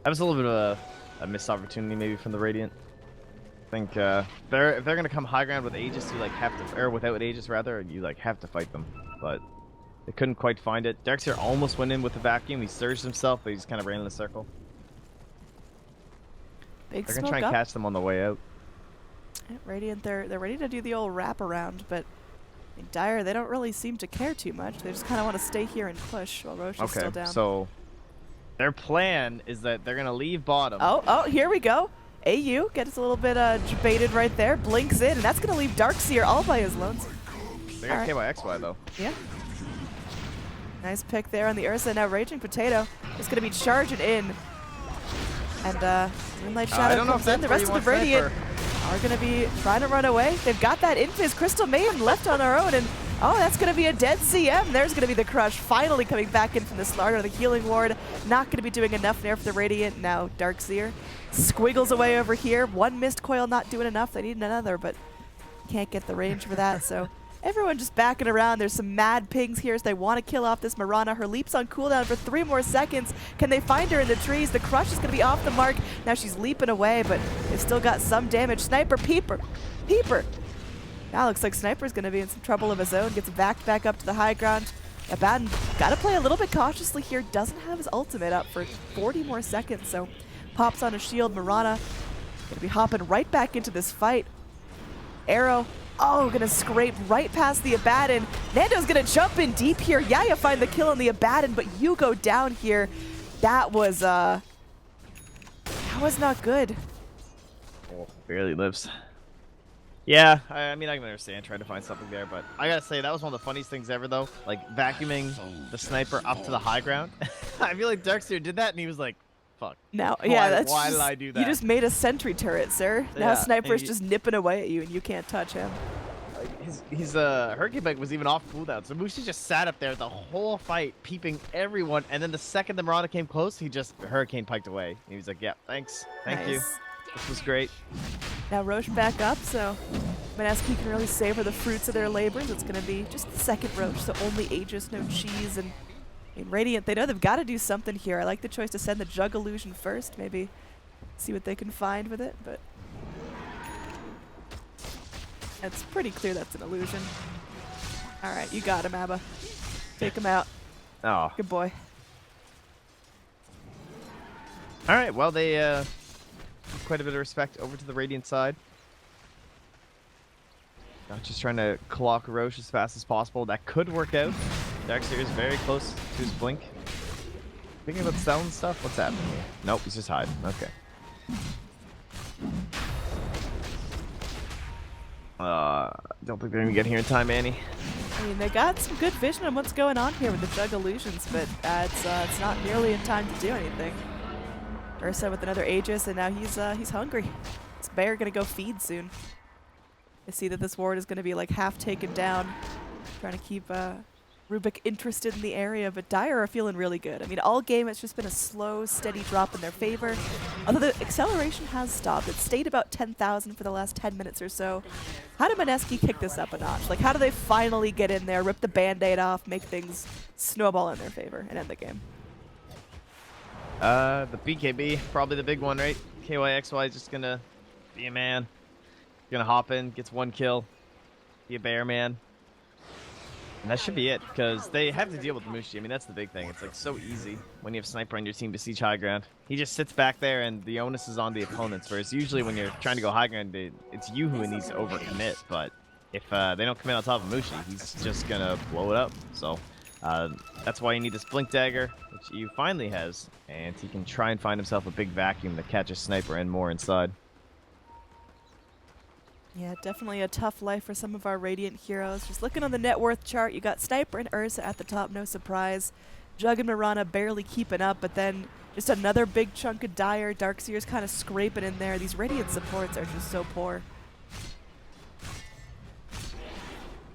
That was a little bit of a missed opportunity maybe from the Radiant. I think if they're gonna come high ground with Aegis, you like have to, or without Aegis rather, you like have to fight them. But they couldn't quite find it. Darkseer almost went in with the vacuum. He surged himself, but he just kind of ran in a circle. Big They're smoke gonna try and up. catch them on the way out. Yeah, Radiant, they're ready to do the old wraparound, but in Dire, they don't really seem to care too much. They just kind of want to stay here and push while Roche is still Okay, down. so their plan is that they're gonna leave bottom. Oh, here we go. AU gets a little bit baited right there, blinks in, and that's going to leave Darkseer all by his lonesome. They got Alright. KYXY though. Yeah. Nice pick there on the Ursa. Now Raging Potato is going to be charging in. And Moonlight I Shadow don't know comes if in. The that's rest where of the you want Radiant are going to be trying to run away. They've got that Invis Crystal Maiden left on their own. And oh, that's going to be a dead CM. There's going to be the crush finally coming back in from the Slarder. The healing ward not going to be doing enough there for the Radiant. Now Darkseer squiggles away over here. One missed coil not doing enough. They need another, but can't get the range for that. So everyone just backing around. There's some mad pings here as they want to kill off this Mirana. Her leap's on cooldown for 3 more seconds. Can they find her in the trees? The crush is going to be off the mark. Now she's leaping away, but they've still got some damage. Sniper, Peeper. Now looks like Sniper's going to be in some trouble of his own. Gets backed back up to the high ground. Abaddon got to play a little bit cautiously here. Doesn't have his ultimate up for 40 more seconds, so pops on a shield. Mirana going to be hopping right back into this fight. Arrow, oh, going to scrape right past the Abaddon. Nando's going to jump in deep here. Yeah, you find the kill on the Abaddon, but you go down here. That was not good. Oh, barely lives. Yeah, I mean, I can understand trying to find something there, but I gotta say, that was one of the funniest things ever, though. Like, vacuuming the sniper up to the high ground. I feel like Darkseer did that, and he was like, fuck. Now, Why- yeah, that's why just, did I do You that? just made a sentry turret, sir. Now Yeah, Sniper's and just nipping away at you, and you can't touch him. His Hurricane Bike was even off cooldown, so Mushi just sat up there the whole fight, peeping everyone, and then the second the Mirana came close, he just Hurricane Piked away. He was like, yeah, thanks. Thank you. Nice. This was great. Now Roche back up, so Mineski can really savor the fruits of their labors. It's going to be just the second roach, so only Aegis, no cheese, and I mean, Radiant, they know they've got to do something here. I like the choice to send the Jug Illusion first, maybe see what they can find with it, but it's pretty clear that's an illusion. Alright, you got him, Abba. Take him out. Oh. Good boy. Alright, well, they quite a bit of respect over to the Radiant side. Not just trying to clock Roche as fast as possible. That could work out. Darkseer is very close to his blink. Thinking about selling stuff? What's happening here? Nope, he's just hiding. Okay. Don't think they're gonna get here in time, Annie. I mean, they got some good vision on what's going on here with the Jug Illusions, but it's not nearly in time to do anything. Ursa with another Aegis, and now he's hungry. This bear gonna go feed soon. I see that this ward is gonna be like half taken down, trying to keep Rubik interested in the area, but Dire are feeling really good. I mean, all game it's just been a slow, steady drop in their favor. Although the acceleration has stopped. It stayed about 10,000 for the last 10 minutes or so. How did Mineski kick this up a notch? Like, how do they finally get in there, rip the Band-Aid off, make things snowball in their favor, and end the game? The BKB, probably the big one, right? KYXY is just gonna be a man. Gonna hop in, gets one kill, be a bear man. And that should be it, because they have to deal with Mushi. I mean, that's the big thing. It's like so easy when you have Sniper on your team to siege high ground. He just sits back there and the onus is on the opponents, whereas usually when you're trying to go high ground, it's you who needs to overcommit. But if they don't commit on top of Mushi, he's just going to blow it up. So that's why you need this Blink Dagger, which EU finally has, and he can try and find himself a big vacuum to catch a Sniper and more inside. Yeah, definitely a tough life for some of our Radiant heroes. Just looking on the net worth chart, you got Sniper and Ursa at the top, no surprise. Jug and Mirana barely keeping up, but then just another big chunk of Dire. Darkseer's kind of scraping in there. These Radiant supports are just so poor.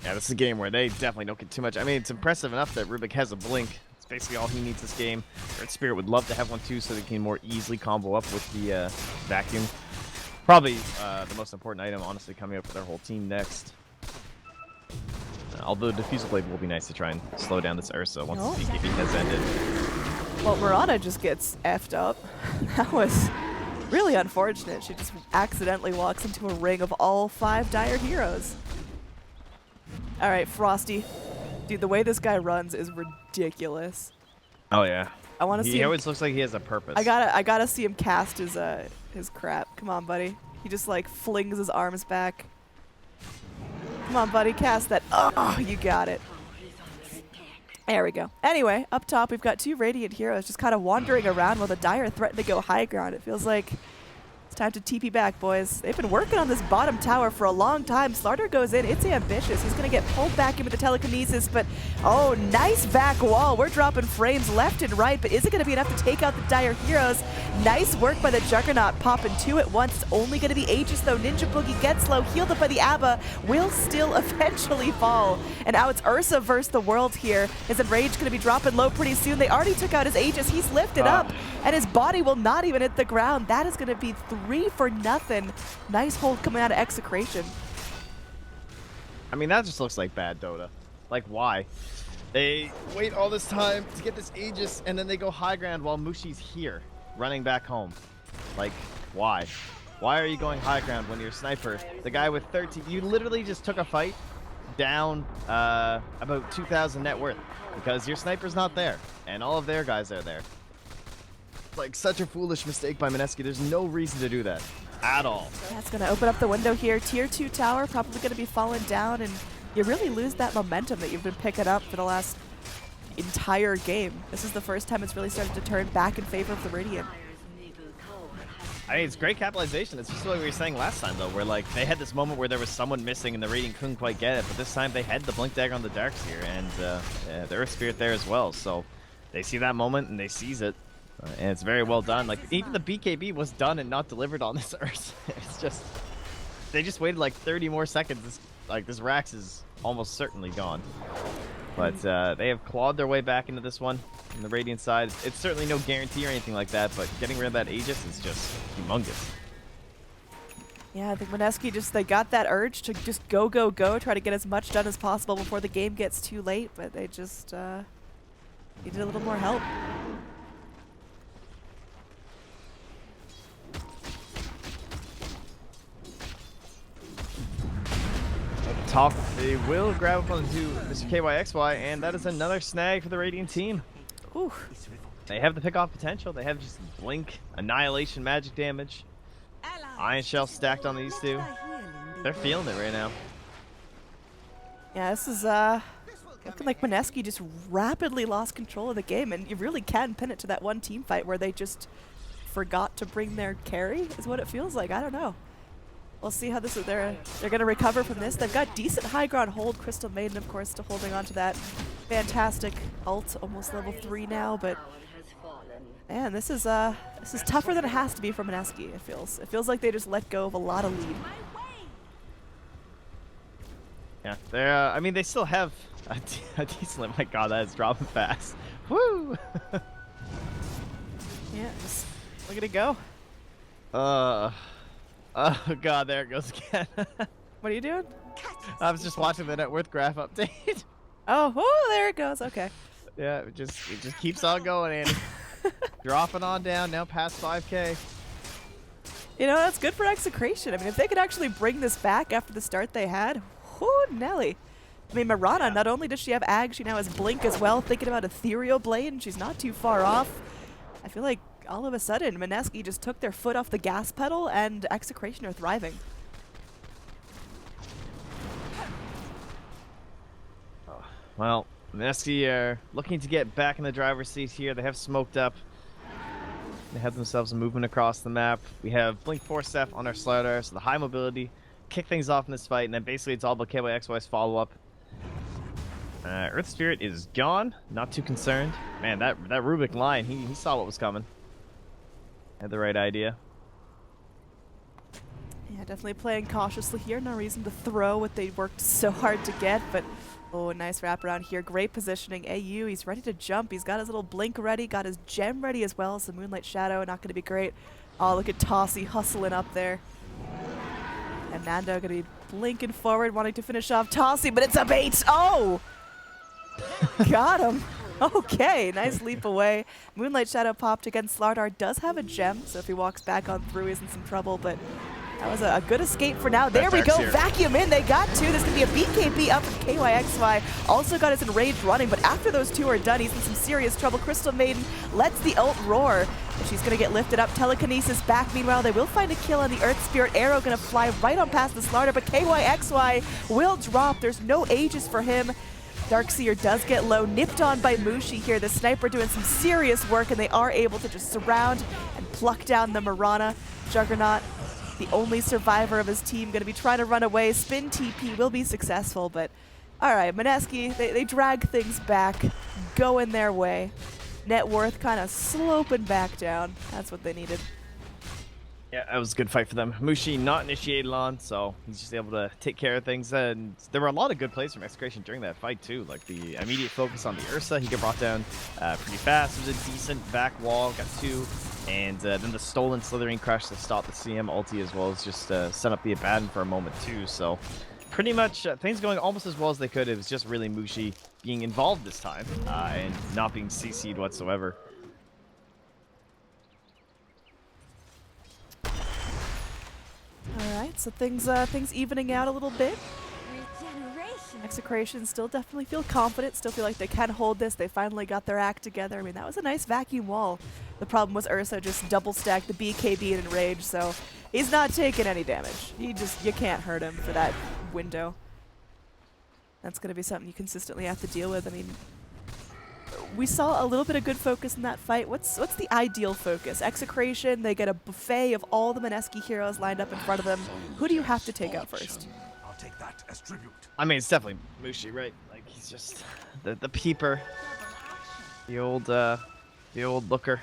Yeah, this is a game where they definitely don't get too much. I mean, it's impressive enough that Rubik has a blink. It's basically all he needs this game. Red Spirit would love to have one too, so they can more easily combo up with the vacuum. Probably the most important item, honestly, coming up for their whole team next. Although Diffusal Blade will be nice to try and slow down this Ursa once the BKB has ended. Well, Mirana just gets effed up. That was really unfortunate. She just accidentally walks into a ring of all 5 Dire heroes. All right, Frosty. Dude, the way this guy runs is ridiculous. Oh, yeah. I want to see He him. always looks like he has a purpose. I gotta see him cast his crap. Come on, buddy. He just like flings his arms back. Come on, buddy, cast that. Oh, you got it. There we go. Anyway, up top we've got 2 Radiant heroes just kind of wandering around while the Dire threaten to go high ground. It feels like it's time to TP back, boys. They've been working on this bottom tower for a long time. Slardar goes in. It's ambitious. He's going to get pulled back in with the telekinesis, but oh, nice back wall. We're dropping frames left and right, but is it going to be enough to take out the Dire heroes? Nice work by the Juggernaut, popping 2 at once. It's only going to be Aegis, though. Ninja Boogie gets low, healed up by the Abba, will still eventually fall. And now it's Ursa versus the world here. Is Enrage going to be dropping low pretty soon? They already took out his Aegis. He's lifted up, and his body will not even hit the ground. That is going to be 3 for nothing. Nice hold coming out of Execration. I mean, that just looks like bad Dota. Like, why? They wait all this time to get this Aegis, and then they go high ground while Mushi's here, running back home. Like, why? Why are you going high ground when you're Sniper? The guy with 13, you literally just took a fight down about 2,000 net worth because your Sniper's not there, and all of their guys are there. Like, such a foolish mistake by Mineski. There's no reason to do that at all. That's going to open up the window here. Tier 2 tower probably going to be falling down, and you really lose that momentum that you've been picking up for the last entire game. This is the first time it's really started to turn back in favor of the Radiant. I mean, it's great capitalization. It's just what we were saying last time, though, where, like, they had this moment where there was someone missing and the Radiant couldn't quite get it, but this time they had the Blink Dagger on the Darkseer, and the Earth Spirit there as well, so they see that moment and they seize it. And it's very well done. Like, even the BKB was done and not delivered on this Earth. It's just, they just waited like 30 more seconds. This Rax is almost certainly gone. But they have clawed their way back into this one on the Radiant side. It's certainly no guarantee or anything like that, but getting rid of that Aegis is just humongous. Yeah, I think Mineski they got that urge to just go, try to get as much done as possible before the game gets too late, but they just needed a little more help. Top, they will grab up onto Mr. KYXY, and that is another snag for the Radiant team. Ooh. They have the pick-off potential. They have just Blink, Annihilation, magic damage, Ion Shell stacked on these two. They're feeling it right now. Yeah, this is looking like Mineski just rapidly lost control of the game, and you really can pin it to that one team fight where they just forgot to bring their carry, is what it feels like. I don't know. We'll see how this is. They're going to recover from this. They've got decent high ground hold. Crystal Maiden, of course, still holding on to that fantastic ult, almost level 3 now. But man, this is tougher than it has to be for Mineski. It feels like they just let go of a lot of lead. Yeah, they're. I mean, they still have a decent. My God, that is dropping fast. Woo! Yeah, just look at it go. Oh God, there it goes again. What are you doing? I was just watching the net worth graph update. Oh, there it goes. Okay. Yeah, it just keeps on going, Andy. Dropping on down now past 5K. You know, that's good for Execration. I mean, if they could actually bring this back after the start they had, whoo, Nelly. I mean, Mirana, not only does she have Ag, she now has Blink as well. Thinking about Ethereal Blade, and she's not too far off. I feel like all of a sudden, Mineski just took their foot off the gas pedal, and Execration are thriving. Oh, well, Mineski are looking to get back in the driver's seat here. They have smoked up. They have themselves a movement across the map. We have Blink Force Staff on our slider, so the high mobility kick things off in this fight, and then basically it's all about KYXY's follow-up. Earth Spirit is gone. Not too concerned. Man, that Rubik line, he saw what was coming. Had the right idea. Yeah, definitely playing cautiously here. No reason to throw what they worked so hard to get, but oh, nice wraparound here. Great positioning. AU, he's ready to jump. He's got his little blink ready, got his gem ready as well. So Moonlight Shadow, not going to be great. Oh, look at Tossie hustling up there. And Nando going to be blinking forward, wanting to finish off Tossie, but it's a bait. Oh! Got him. Okay, nice leap away. Moonlight Shadow popped again. Slardar does have a gem, so if he walks back on through, he's in some trouble, but that was a good escape for now. There we go. Here. Vacuum in. They got two. There's going to be a BKB up from KYXY. Also got his Enraged running, but after those two are done, he's in some serious trouble. Crystal Maiden lets the ult roar. And she's going to get lifted up. Telekinesis back. Meanwhile, they will find a kill on the Earth Spirit. Arrow going to fly right on past the Slardar, but KYXY will drop. There's no Aegis for him. Darkseer does get low, nipped on by Mushi here. The sniper doing some serious work, and they are able to just surround and pluck down the Mirana. Juggernaut, the only survivor of his team, going to be trying to run away. Spin TP will be successful, but all right, Mineski, they drag things back, going their way. Net worth kind of sloping back down. That's what they needed. Yeah, that was a good fight for them. Mushi not initiated on, so he's just able to take care of things. And there were a lot of good plays from Execration during that fight, too. Like the immediate focus on the Ursa, he got brought down pretty fast. It was a decent back wall, got two. And then the stolen Slithering Crush to stop the CM ulti, as well as just set up the Abaddon for a moment, too. So pretty much things going almost as well as they could. It was just really Mushi being involved this time and not being CC'd whatsoever. All right, so things evening out a little bit. Execration still definitely feel confident, still feel like they can hold this. They finally got their act together. I mean, that was a nice vacuum wall. The problem was Ursa just double stacked the BKB and Enrage, so he's not taking any damage. You can't hurt him for that window. That's going to be something you consistently have to deal with. I mean, we saw a little bit of good focus in that fight. What's the ideal focus? Execration, they get a buffet of all the Mineski heroes lined up in front of them. Who do you have to take out first? I'll take that as tribute. I mean, it's definitely Mushi, right? Like, he's just the peeper. The old looker.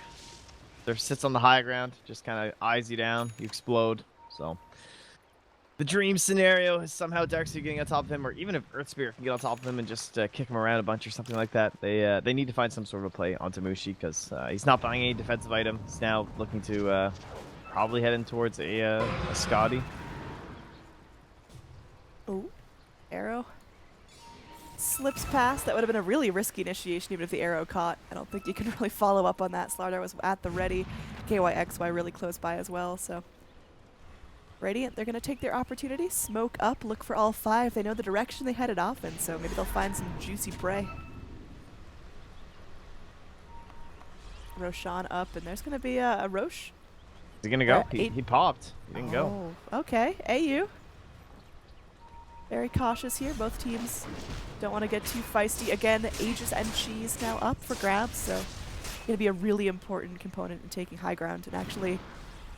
There sits on the high ground, just kind of eyes you down, you explode. So the dream scenario is somehow Darkseer getting on top of him, or even if Earth Spirit can get on top of him and just kick him around a bunch or something like that. They need to find some sort of a play onto Mushi, because he's not buying any defensive item. He's now looking to probably head in towards a Scotty. Oh, arrow. Slips past. That would have been a really risky initiation even if the arrow caught. I don't think you can really follow up on that. Slardar was at the ready. KYXY really close by as well, so. Radiant, they're going to take their opportunity, smoke up, look for all 5. They know the direction they headed off in, so maybe they'll find some juicy prey. Roshan up, and there's going to be a Rosh. Is he gonna go? He popped. He didn't go. Oh, okay. AU. Very cautious here. Both teams don't want to get too feisty. Again, Aegis and Cheese now up for grabs, so going to be a really important component in taking high ground and actually,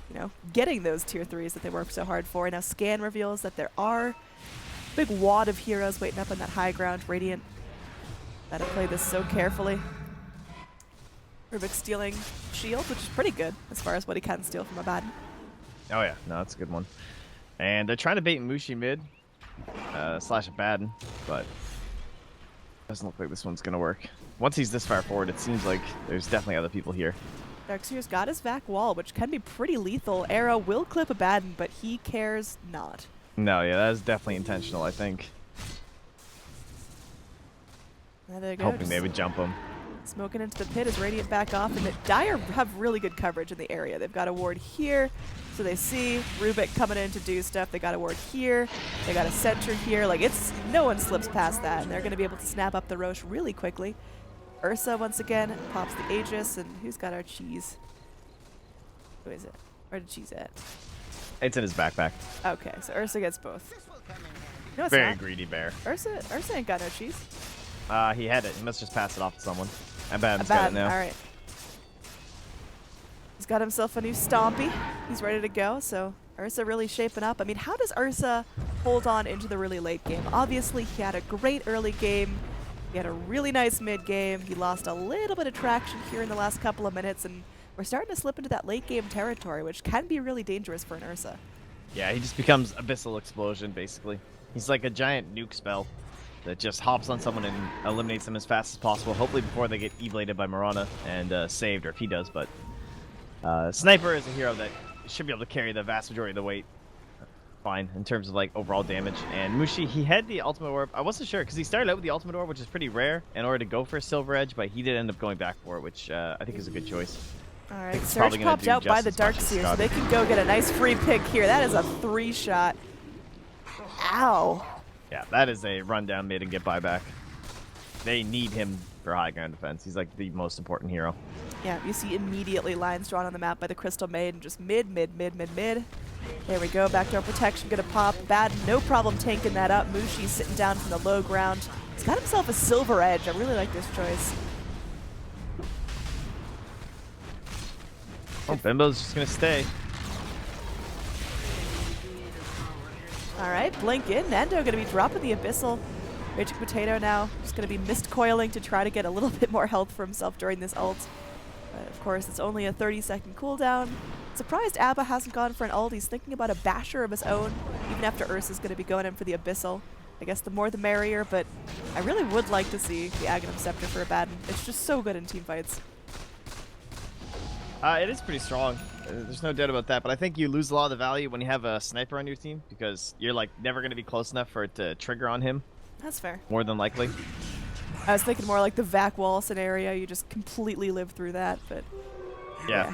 you know, getting those tier 3s that they worked so hard for. Now Scan reveals that there are a big wad of heroes waiting up on that high ground. Radiant got to play this so carefully. Rubik stealing shield, which is pretty good as far as what he can steal from Abaddon. Oh yeah, no, that's a good one. And they're trying to bait Mushi mid, slash Abaddon, but doesn't look like this one's gonna work. Once he's this far forward, it seems like there's definitely other people here. Darkseer's got his back wall, which can be pretty lethal. Arrow will clip Abaddon, but he cares not. No, yeah, that is definitely intentional, I think. There they go. Hoping they would jump him. Smoking into the pit as Radiant back off, and the Dire have really good coverage in the area. They've got a ward here, so they see Rubik coming in to do stuff. They got a ward here. They got a sentry here. Like, it's no one slips past that, and they're going to be able to snap up the Rosh really quickly. Ursa, once again, pops the Aegis, and who's got our cheese? Who is it? Where did cheese at? It's in his backpack. Okay, so Ursa gets both. No, it's Very not. greedy bear. Ursa ain't got no cheese. He had it. He must just pass it off to someone. Abaddon's got it now. All right. He's got himself a new Stompy. He's ready to go, so Ursa really shaping up. I mean, how does Ursa hold on into the really late game? Obviously, he had a great early game. He had a really nice mid game. He lost a little bit of traction here in the last couple of minutes, and we're starting to slip into that late game territory, which can be really dangerous for an Ursa. Yeah, he just becomes Abyssal Explosion, basically. He's like a giant nuke spell that just hops on someone and eliminates them as fast as possible, hopefully before they get E-bladed by Mirana and saved, or if he does, but Sniper is a hero that should be able to carry the vast majority of the weight fine in terms of like overall damage. And Mushi, he had the ultimate orb. I wasn't sure because he started out with the ultimate orb, which is pretty rare in order to go for a Silver Edge, but he did end up going back for it, which I think is a good choice. All right, Surge popped out by the Darkseer, so they can go get a nice free pick here. That is a 3-shot. Ow. Yeah, that is a run down mid and get buyback. They need him for high ground defense. He's like the most important hero. Yeah, you see immediately lines drawn on the map by the Crystal Maiden, just mid. There we go, backdoor protection gonna pop. Bad, no problem tanking that up. Mushi's sitting down from the low ground. He's got himself a Silver Edge. I really like this choice. Oh, Bimbo's just gonna stay. All right, blink in. Nando gonna be dropping the Abyssal. Raging Potato now just gonna be mist coiling to try to get a little bit more health for himself during this ult. But of course, it's only a 30-second cooldown. Surprised Abba hasn't gone for an ult. He's thinking about a basher of his own, even after Ursa's gonna be going in for the Abyssal. I guess the more the merrier, but I really would like to see the Aghanim Scepter for Abaddon. It's just so good in team fights. It is pretty strong. There's no doubt about that, but I think you lose a lot of the value when you have a sniper on your team because you're like never going to be close enough for it to trigger on him. That's fair. More than likely. I was thinking more like the Vac Wall scenario. You just completely live through that, but yeah.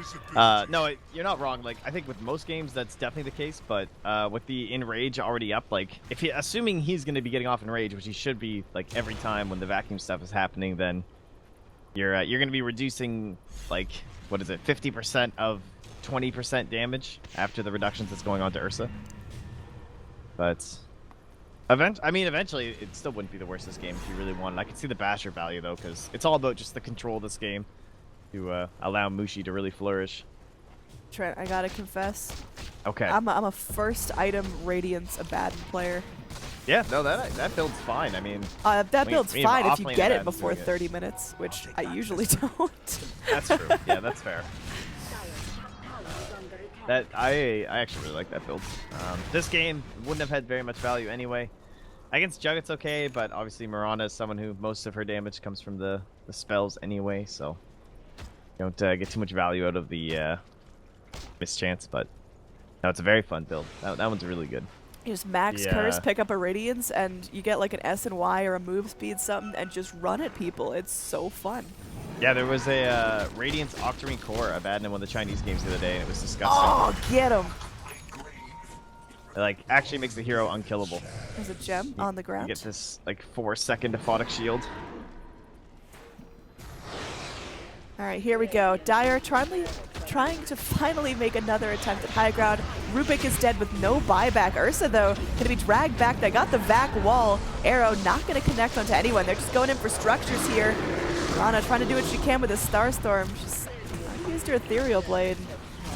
No, you're not wrong. Like I think with most games that's definitely the case, but with the enrage already up, like if he, assuming he's going to be getting off enrage, which he should be like every time when the vacuum stuff is happening, then you're going to be reducing like what is it, 50% of 20% damage after the reductions that's going on to Ursa. But eventually it still wouldn't be the worst this game if you really wanted. I could see the basher value though, because it's all about just the control of this game to allow Mushi to really flourish. Trent, I gotta confess. Okay. I'm a first item Radiance Abaddon player. Yeah, no, that build's fine. I mean, that build's fine if you offlane get it Abaddon's before doing 30 minutes, which I usually don't. That's true. Yeah, that's fair. That I actually really like that build. This game wouldn't have had very much value anyway. Against Jug, it's okay, but obviously Mirana is someone who most of her damage comes from the spells anyway, so you don't get too much value out of the mischance. But no, it's a very fun build. That one's really good. You just max curse, pick up a Radiance, and you get like an S and Y or a move speed something, and just run at people. It's so fun. Yeah, there was a Radiance Octarine Core I bad in one of the Chinese games the other day, and it was disgusting. Oh, get him! It, like, actually makes the hero unkillable. There's a gem on the ground. You get this, like, 4-second aphotic shield. Alright, here we go. Dire trying to finally make another attempt at high ground. Rubik is dead with no buyback. Ursa, though, going to be dragged back. They got the vac wall. Arrow not going to connect onto anyone. They're just going in for structures here. Rana trying to do what she can with a Starstorm. She's used her Ethereal Blade.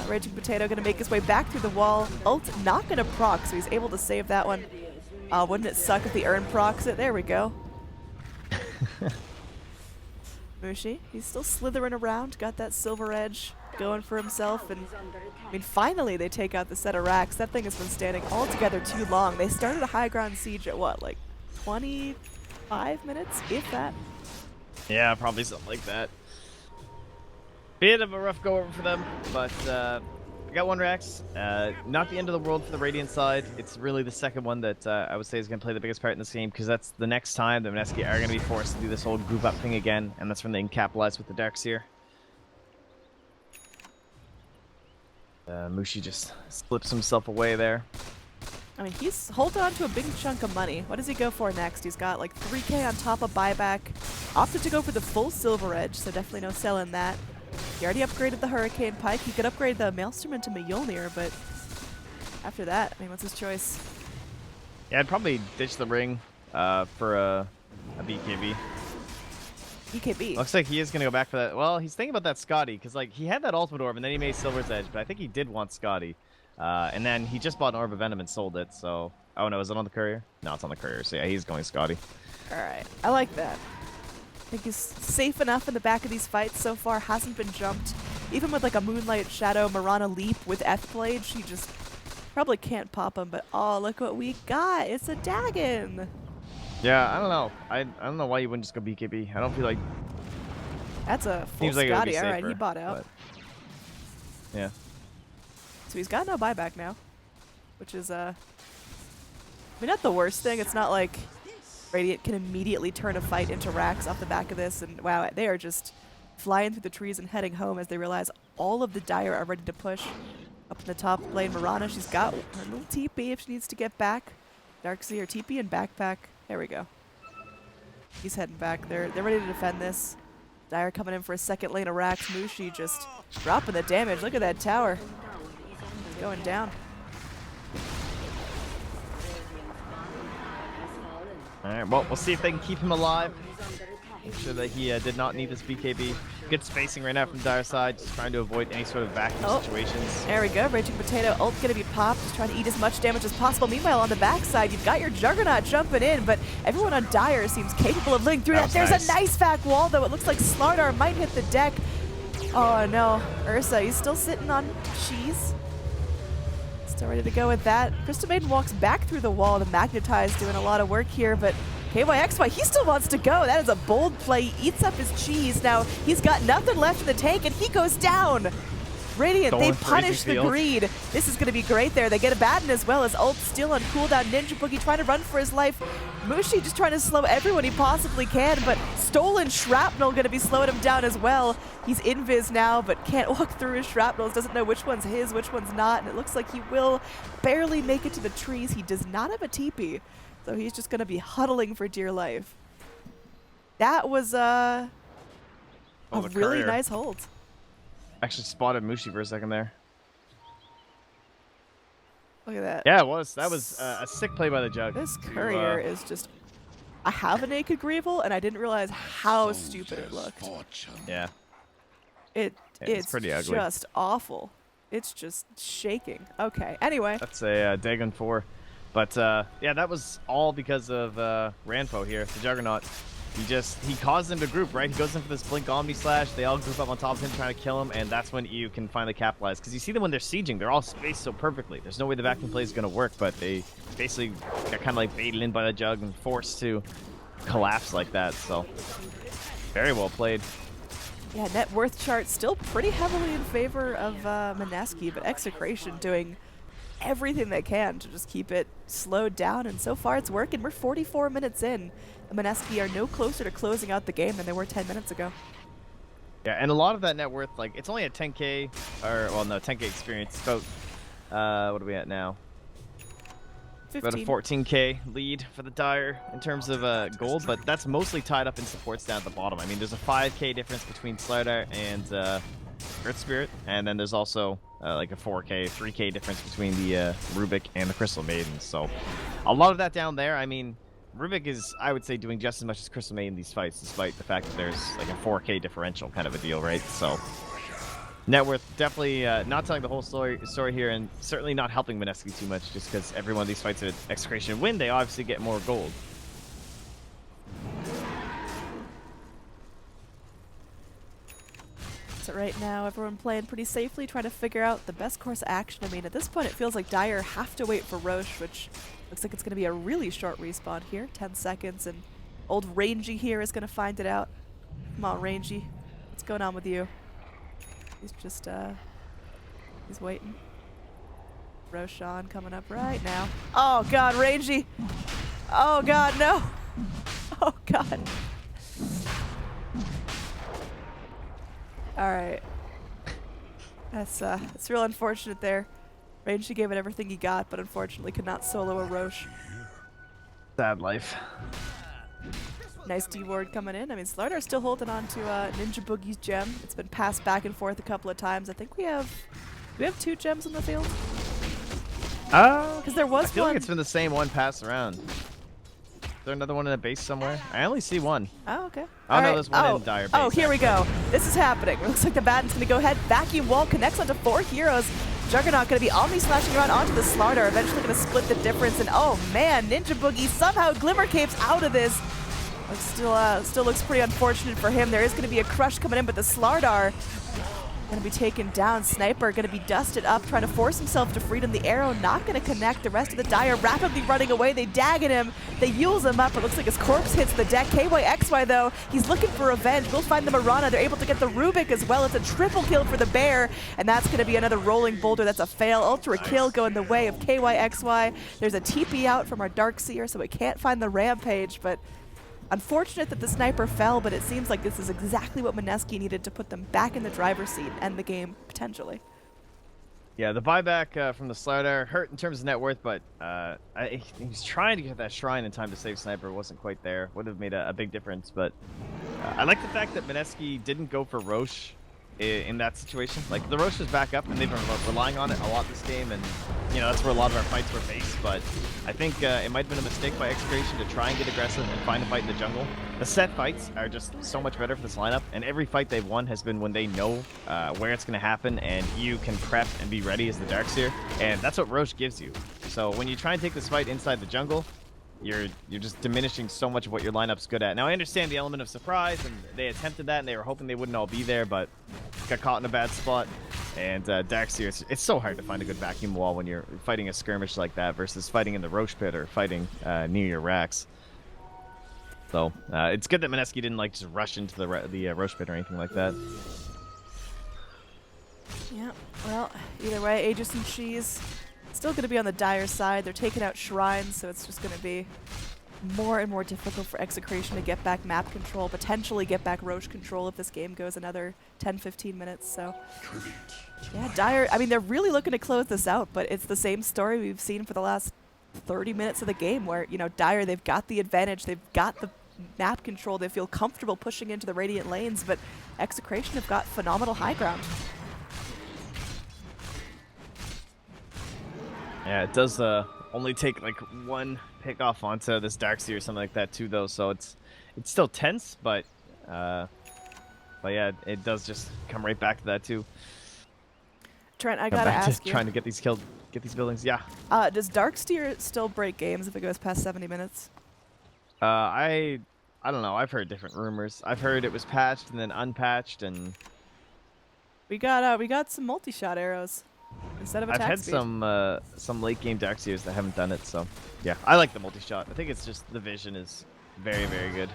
Raging Potato going to make his way back through the wall. Ult not going to proc, so he's able to save that one. Wouldn't it suck if the Urn procs it? There we go. Mushi, he's still slithering around, got that silver edge going for himself, and I mean, finally they take out the set of racks. That thing has been standing altogether too long. They started a high ground siege at what, like 25 minutes, if that? Yeah, probably something like that. Bit of a rough go over for them, but we got 1 Rax. Not the end of the world for the Radiant side. It's really the second one that I would say is going to play the biggest part in this game, because that's the next time the Mineski are going to be forced to do this whole group up thing again, and that's when they can capitalize with the Darkseer. Mushi just slips himself away there. I mean, he's holding on to a big chunk of money. What does he go for next? He's got like 3K on top of buyback. Opted to go for the full silver edge, so definitely no selling that. He already upgraded the Hurricane Pike. He could upgrade the Maelstrom into Mjolnir, but after that, I mean, what's his choice? Yeah, I'd probably ditch the ring for a BKB. BKB? Looks like he is going to go back for that. Well, he's thinking about that Scotty, because like he had that Ultimate Orb, and then he made Silver's Edge, but I think he did want Scotty. And then he just bought an Orb of Venom and sold it, so... Oh no, is it on the Courier? No, it's on the Courier, so yeah, he's going Scotty. Alright, I like that. I think he's safe enough in the back of these fights so far, hasn't been jumped. Even with like a Moonlight Shadow Mirana Leap with F-Blade, she just probably can't pop him, but oh, look what we got! It's a Dagon! Yeah, I don't know. I don't know why you wouldn't just go BKB. I don't feel like... That's a full Seems like it would be Scotty, alright, safer, he bought out. but- Yeah. So he's got no buyback now, which is, I mean, not the worst thing. It's not like Radiant can immediately turn a fight into racks off the back of this, and wow, they are just flying through the trees and heading home as they realize all of the Dire are ready to push. Up in the top lane, Mirana, she's got her little TP if she needs to get back. Darkseer TP and backpack. There we go. He's heading back. They're ready to defend this. Dire coming in for a second lane of racks. Mushi just dropping the damage. Look at that tower. Going down. Alright, well, we'll see if they can keep him alive. Make sure that he did not need this BKB. Good spacing right now from Dire's side, just trying to avoid any sort of vacuum situations. There we go. Raging Potato ult gonna be popped, just trying to eat as much damage as possible. Meanwhile, on the backside, you've got your Juggernaut jumping in, but everyone on Dire seems capable of living through that. There's a nice back wall, though. It looks like Slardar might hit the deck. Oh no, Ursa, he's still sitting on cheese. Still ready to go with that. Crystal Maiden walks back through the wall. The Magnetize doing a lot of work here, but KYXY, he still wants to go. That is a bold play. He eats up his cheese. Now he's got nothing left in the tank, and he goes down. Radiant, they punish the greed. This is going to be great there. They get a Batten as well as ult still on cooldown. Ninja Boogie trying to run for his life. Mushi just trying to slow everyone he possibly can, but Stolen Shrapnel going to be slowing him down as well. He's invis now, but can't walk through his shrapnels. Doesn't know which one's his, which one's not, and it looks like he will barely make it to the trees. He does not have a TP, so he's just going to be huddling for dear life. That was a really nice hold. Actually spotted Mushi for a second there. Look at that. Yeah, it was. That was a sick play by the Jug. This courier is just... I have a Naked Greevel, and I didn't realize how stupid it looked. Yeah. It's pretty ugly. Just awful. It's just shaking. Okay, anyway. That's a Dagon 4. But, yeah, that was all because of Ranfo here, the Juggernaut. He caused them to group, right? He goes in for this Blink Omni Slash. They all group up on top of him trying to kill him, and that's when you can finally capitalize. Because you see them when they're sieging. They're all spaced so perfectly. There's no way the vacuum play is going to work, but they basically got kind of like baited in by the Jug and forced to collapse like that. So, very well played. Yeah, net worth chart still pretty heavily in favor of Mineski, but Execration doing everything they can to just keep it slowed down, and so far it's working. We're 44 minutes in. The Mineski are no closer to closing out the game than they were 10 minutes ago. Yeah, and a lot of that net worth, like, it's only a 10K, or, well, no, 10K experience. It's about, what are we at now? 15. About a 14K lead for the Dire in terms of gold, but that's mostly tied up in supports down at the bottom. I mean, there's a 5K difference between Slardar and Earth Spirit, and then there's also like a 4K, 3K difference between the Rubik and the Crystal Maiden. So a lot of that down there, I mean, Rubik is, I would say, doing just as much as Crystal Maiden in these fights, despite the fact that there's like a 4K differential kind of a deal, right? So net worth definitely not telling the whole story here, and certainly not helping Mineski too much, just because every one of these fights at Execration win, they obviously get more gold. So right now, everyone playing pretty safely, trying to figure out the best course of action. I mean, at this point, it feels like Dire have to wait for Roche, which looks like it's going to be a really short respawn here, 10 seconds, and old Rangy here is going to find it out. Come on, Rangy. What's going on with you? He's just, he's waiting. Roshan coming up right now. Oh, God, Rangy. Oh, God, no. Oh, God. All right. That's real unfortunate there. Rangy gave it everything he got, but unfortunately could not solo a Roche. Sad life. Nice D-ward coming in. I mean, Slardar's still holding on to Ninja Boogie's gem. It's been passed back and forth a couple of times. I think we have 2 gems in the field? Because there was I feel one. like it's been the same one passed around. Is there another one in a base somewhere? I only see one. Oh, okay. Oh, no, there's one in Dire base. Oh, here we go. This is happening. It looks like the Baton's going to go ahead. Vacuum Wall connects onto 4 heroes. Juggernaut going to be omni-slashing around onto the Slardar, eventually going to split the difference. And oh, man, Ninja Boogie somehow Glimmer Capes out of this. It still looks pretty unfortunate for him. There is going to be a crush coming in, but the Slardar going to be taken down. Sniper going to be dusted up, trying to force himself to freedom. The arrow not going to connect. The rest of the Dire rapidly running away. They dagged him. They Yules him up. It looks like his corpse hits the deck. KYXY, though, he's looking for revenge. We'll find the Marana. They're able to get the Rubik as well. It's a triple kill for the Bear, and that's going to be another rolling boulder. That's a fail. Ultra kill going the way of KYXY. There's a TP out from our Darkseer, so we can't find the Rampage, but unfortunate that the sniper fell, but it seems like this is exactly what Mineski needed to put them back in the driver's seat and end the game, potentially. Yeah, the buyback from the Slardar hurt in terms of net worth, but he was trying to get that shrine in time to save Sniper. Wasn't quite there. Would have made a big difference, but I like the fact that Mineski didn't go for Roche in that situation. Like, the Roche is back up, and they've been relying on it a lot this game, and, you know, that's where a lot of our fights were based, but I think it might have been a mistake by Execration to try and get aggressive and find a fight in the jungle. The set fights are just so much better for this lineup, and every fight they've won has been when they know where it's going to happen, and you can prep and be ready as the Darkseer, and that's what Roche gives you. So when you try and take this fight inside the jungle, you're just diminishing so much of what your lineup's good at. Now, I understand the element of surprise, and they attempted that, and they were hoping they wouldn't all be there, but got caught in a bad spot. And Darkseer, it's so hard to find a good vacuum wall when you're fighting a skirmish like that versus fighting in the Roche pit or fighting near your racks. So it's good that Mineski didn't like just rush into the Roche pit or anything like that. Yeah, well, either way, Aegis and Cheese still going to be on the Dire side. They're taking out shrines, so it's just going to be more and more difficult for Execration to get back map control, potentially get back Roche control if this game goes another 10-15 minutes. So yeah, Dire, I mean, they're really looking to close this out, but it's the same story we've seen for the last 30 minutes of the game where, you know, Dire, they've got the advantage, they've got the map control, they feel comfortable pushing into the Radiant lanes, but Execration have got phenomenal high ground. Yeah, it does only take like one pick off onto this Darkseer or something like that too, though. So it's still tense, but yeah, it does just come right back to that too. Trent, I gotta ask you. Trying to get these buildings. Yeah. Does Darkseer still break games if it goes past 70 minutes? I don't know. I've heard different rumors. I've heard it was patched and then unpatched, and we got some multi-shot arrows instead of attack I've had speed. some late game Darkseers that haven't done it, so yeah, I like the multi-shot. I think it's just the vision is very, very good.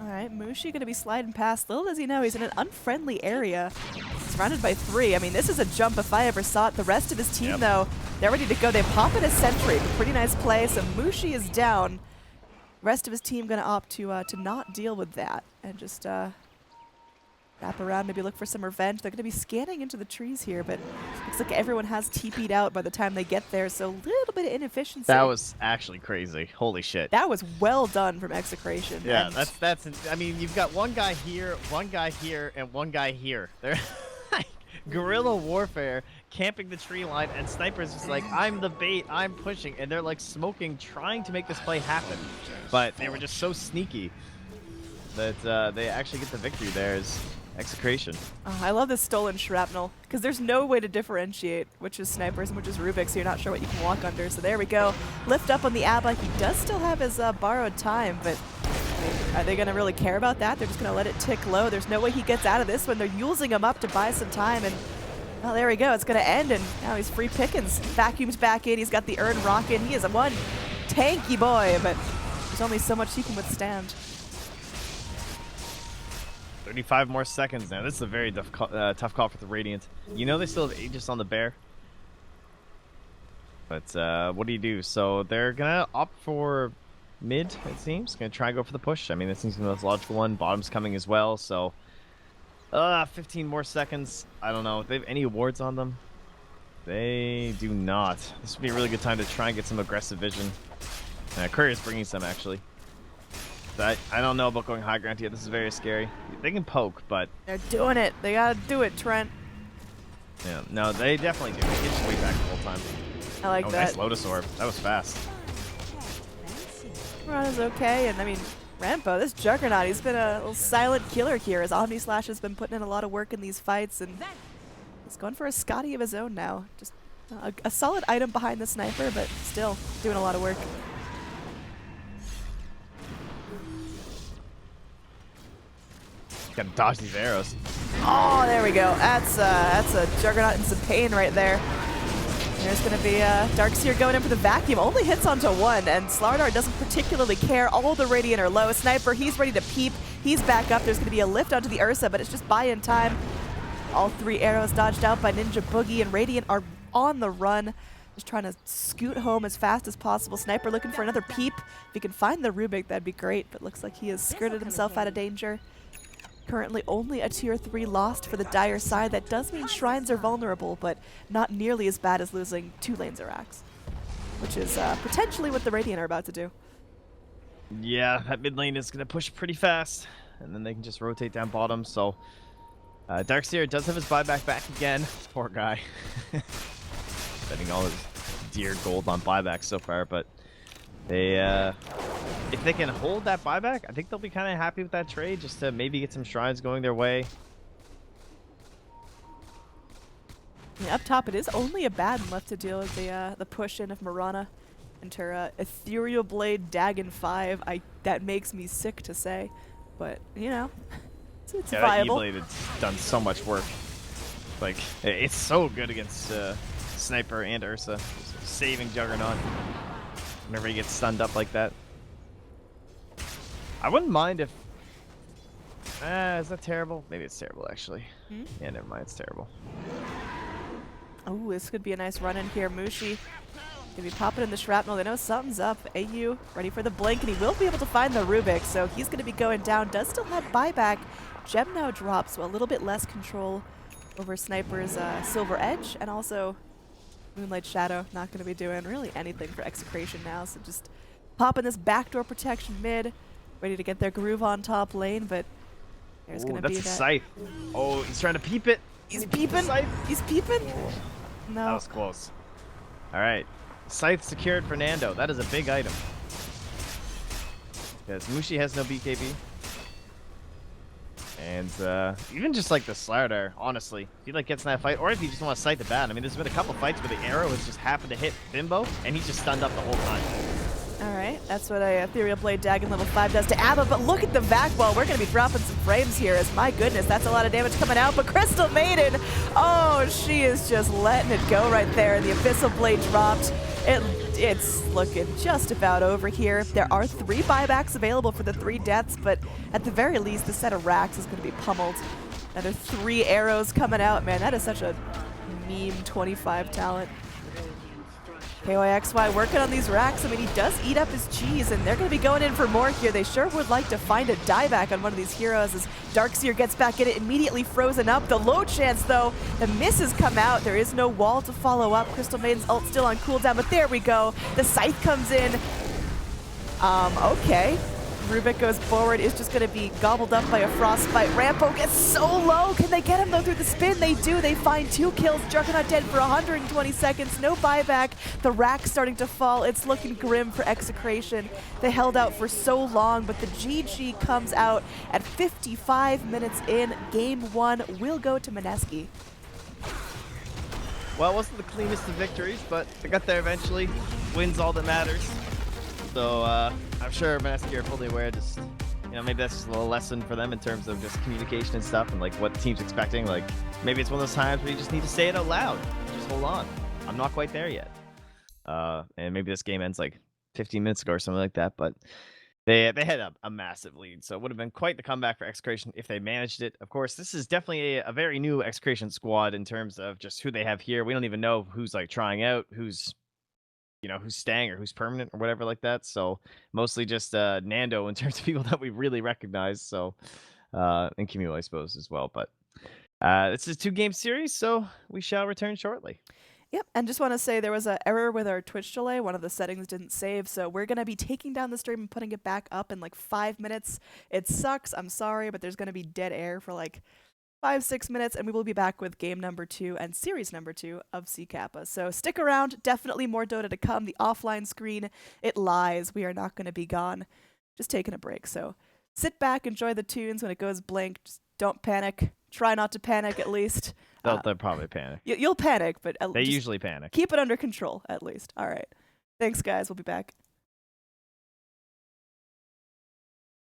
All right, Mushi going to be sliding past. Little does he know, he's in an unfriendly area. This is surrounded by 3. I mean, this is a jump if I ever saw it. The rest of his team, Yep. though, they're ready to go. They pop in a sentry. Pretty nice play. So Mushi is down. Rest of his team going to opt to not deal with that and just wrap around, maybe look for some revenge. They're going to be scanning into the trees here, but looks like everyone has TP'd out by the time they get there, so a little bit of inefficiency. That was actually crazy. Holy shit. That was well done from Execration. Yeah, and that's. I mean, you've got one guy here, and one guy here. They're like guerrilla warfare, camping the tree line, and snipers just like, I'm the bait, I'm pushing, and they're like smoking, trying to make this play happen, but they were just so sneaky that they actually get the victory there. As Execration. Oh, I love this stolen shrapnel, because there's no way to differentiate which is snipers and which is Rubik, so you're not sure what you can walk under. So there we go. Lift up on the Abba. He does still have his borrowed time, but are they going to really care about that? They're just going to let it tick low. There's no way he gets out of this one. They're using him up to buy some time, and well, there we go. It's going to end, and now he's free pickings. Vacuums back in. He's got the urn rocking. He is a one tanky boy, but there's only so much he can withstand. 35 more seconds now. This is a very tough call for the Radiant. You know they still have Aegis on the Bear. But what do you do? So they're going to opt for mid, it seems. Going to try and go for the push. I mean, this seems to be the most logical one. Bottom's coming as well, so 15 more seconds. I don't know. Do they have any awards on them? They do not. This would be a really good time to try and get some aggressive vision. Courier's bringing some, actually. I don't know about going high ground yet. This is very scary. They can poke, but They're doing it. They got to do it, Trent. yeah, no, they definitely do. They get just way back the whole time. I like Oh, that. nice Lotus Orb. That was fast. Run is okay, and I mean, Rampo, this Juggernaut, he's been a little silent killer here, as Omni Slash has been putting in a lot of work in these fights, and he's going for a Scotty of his own now. Just a solid item behind the sniper, but still doing a lot of work. Gotta dodge these arrows. Oh, there we go. That's a Juggernaut in some pain right there. There's going to be Darkseer going in for the vacuum. Only hits onto 1, and Slardar doesn't particularly care. All the Radiant are low. Sniper, he's ready to peep. He's back up. There's going to be a lift onto the Ursa, but it's just buy-in time. All 3 arrows dodged out by Ninja Boogie, and Radiant are on the run. Just trying to scoot home as fast as possible. Sniper looking for another peep. If he can find the Rubik, that'd be great, but looks like he has skirted himself out of danger. Currently only a tier 3 lost for the Dire side. That does mean Shrines are vulnerable, but not nearly as bad as losing 2 lanes of Rax, which is potentially what the Radiant are about to do. Yeah, that mid lane is gonna push pretty fast, and then they can just rotate down bottom. So Darkseer does have his buyback back again. Poor guy. Spending all his dear gold on buybacks so far, but they if they can hold that buyback, I think they'll be kind of happy with that trade, just to maybe get some shrines going their way. Yeah, up top, it is only a Abaddon left to deal with the push in of Mirana and her Ethereal Blade Dagon 5. That makes me sick to say, but you know, it's Yeah, viable. that E-Blade has done so much work. Like, it's so good against Sniper and Ursa, just saving Juggernaut whenever he gets stunned up like that. I wouldn't mind if... is that terrible? Maybe it's terrible, actually. Yeah, never mind, it's terrible. Oh, this could be a nice run in here. Mushi gonna be popping in the shrapnel. They know something's up. AU ready for the blink, and he will be able to find the Rubik, so he's gonna be going down. Does still have buyback. Gem now drops, so a little bit less control over Sniper's Silver Edge, and also Moonlight Shadow not gonna be doing really anything for Execration now, so just popping this backdoor protection mid, ready to get their groove on top lane, but there's Ooh, gonna that's be a that. scythe. Oh, he's trying to peep it. He's peeping. He's peeping. That No. was close. All right. Scythe secured for Nando. That is a big item. Because Mushi has no BKB. And even just like the Slardar, honestly. If he like gets in that fight, or if you just want to sight the bat. I mean, there's been a couple fights where the arrow has just happened to hit Bimbo, and he's just stunned up the whole time. Alright, that's what a Ethereal Blade Dagon level 5 does to Abba, but look at the vac ball. We're going to be dropping some frames here, as my goodness, that's a lot of damage coming out, but Crystal Maiden, oh, she is just letting it go right there. The Abyssal Blade dropped. It's looking just about over here. There are 3 buybacks available for the 3 deaths, but at the very least, the set of racks is going to be pummeled. Another 3 arrows coming out. Man, that is such a meme 25 talent. KYXY working on these racks. I mean, he does eat up his cheese, and they're going to be going in for more here. They sure would like to find a dieback on one of these heroes as Darkseer gets back in it, immediately frozen up. The low chance, though, the misses come out. There is no wall to follow up. Crystal Maiden's ult still on cooldown, but there we go. The scythe comes in. Okay. Rubik goes forward, is just going to be gobbled up by a frostbite. Rampo gets so low. Can they get him, though, through the spin? They do. They find 2 kills. Juggernaut dead for 120 seconds. No buyback. The rack's starting to fall. It's looking grim for Execration. They held out for so long, but the GG comes out at 55 minutes in. Game 1 will go to Mineski. Well, it wasn't the cleanest of victories, but they got there eventually. Wins all that matters. So I'm sure Mineski are fully aware. Just maybe that's just a little lesson for them in terms of just communication and stuff, and like what the team's expecting. Like maybe it's one of those times where you just need to say it out loud. Just hold on. I'm not quite there yet. And maybe this game ends like 15 minutes ago or something like that. But they had a massive lead, so it would have been quite the comeback for Execration if they managed it. Of course, this is definitely a very new Execration squad in terms of just who they have here. We don't even know who's like trying out, who's staying or who's permanent or whatever like that. So mostly just Nando in terms of people that we really recognize. So and Kimio, I suppose, as well. But this is a 2-game series, so we shall return shortly. Yep, and just want to say there was an error with our Twitch delay. One of the settings didn't save, so we're going to be taking down the stream and putting it back up in like 5 minutes. It sucks, I'm sorry, but there's going to be dead air for like 5-6 minutes, and we will be back with game number 2 and series number 2 of C Kappa. So stick around, definitely more Dota to come. The offline screen, it lies. We are not going to be gone. Just taking a break. So sit back, enjoy the tunes. When it goes blank, just don't panic. Try not to panic, at least. They'll probably panic. You'll panic, but they usually panic. Keep it under control, at least. All right. Thanks, guys. We'll be back.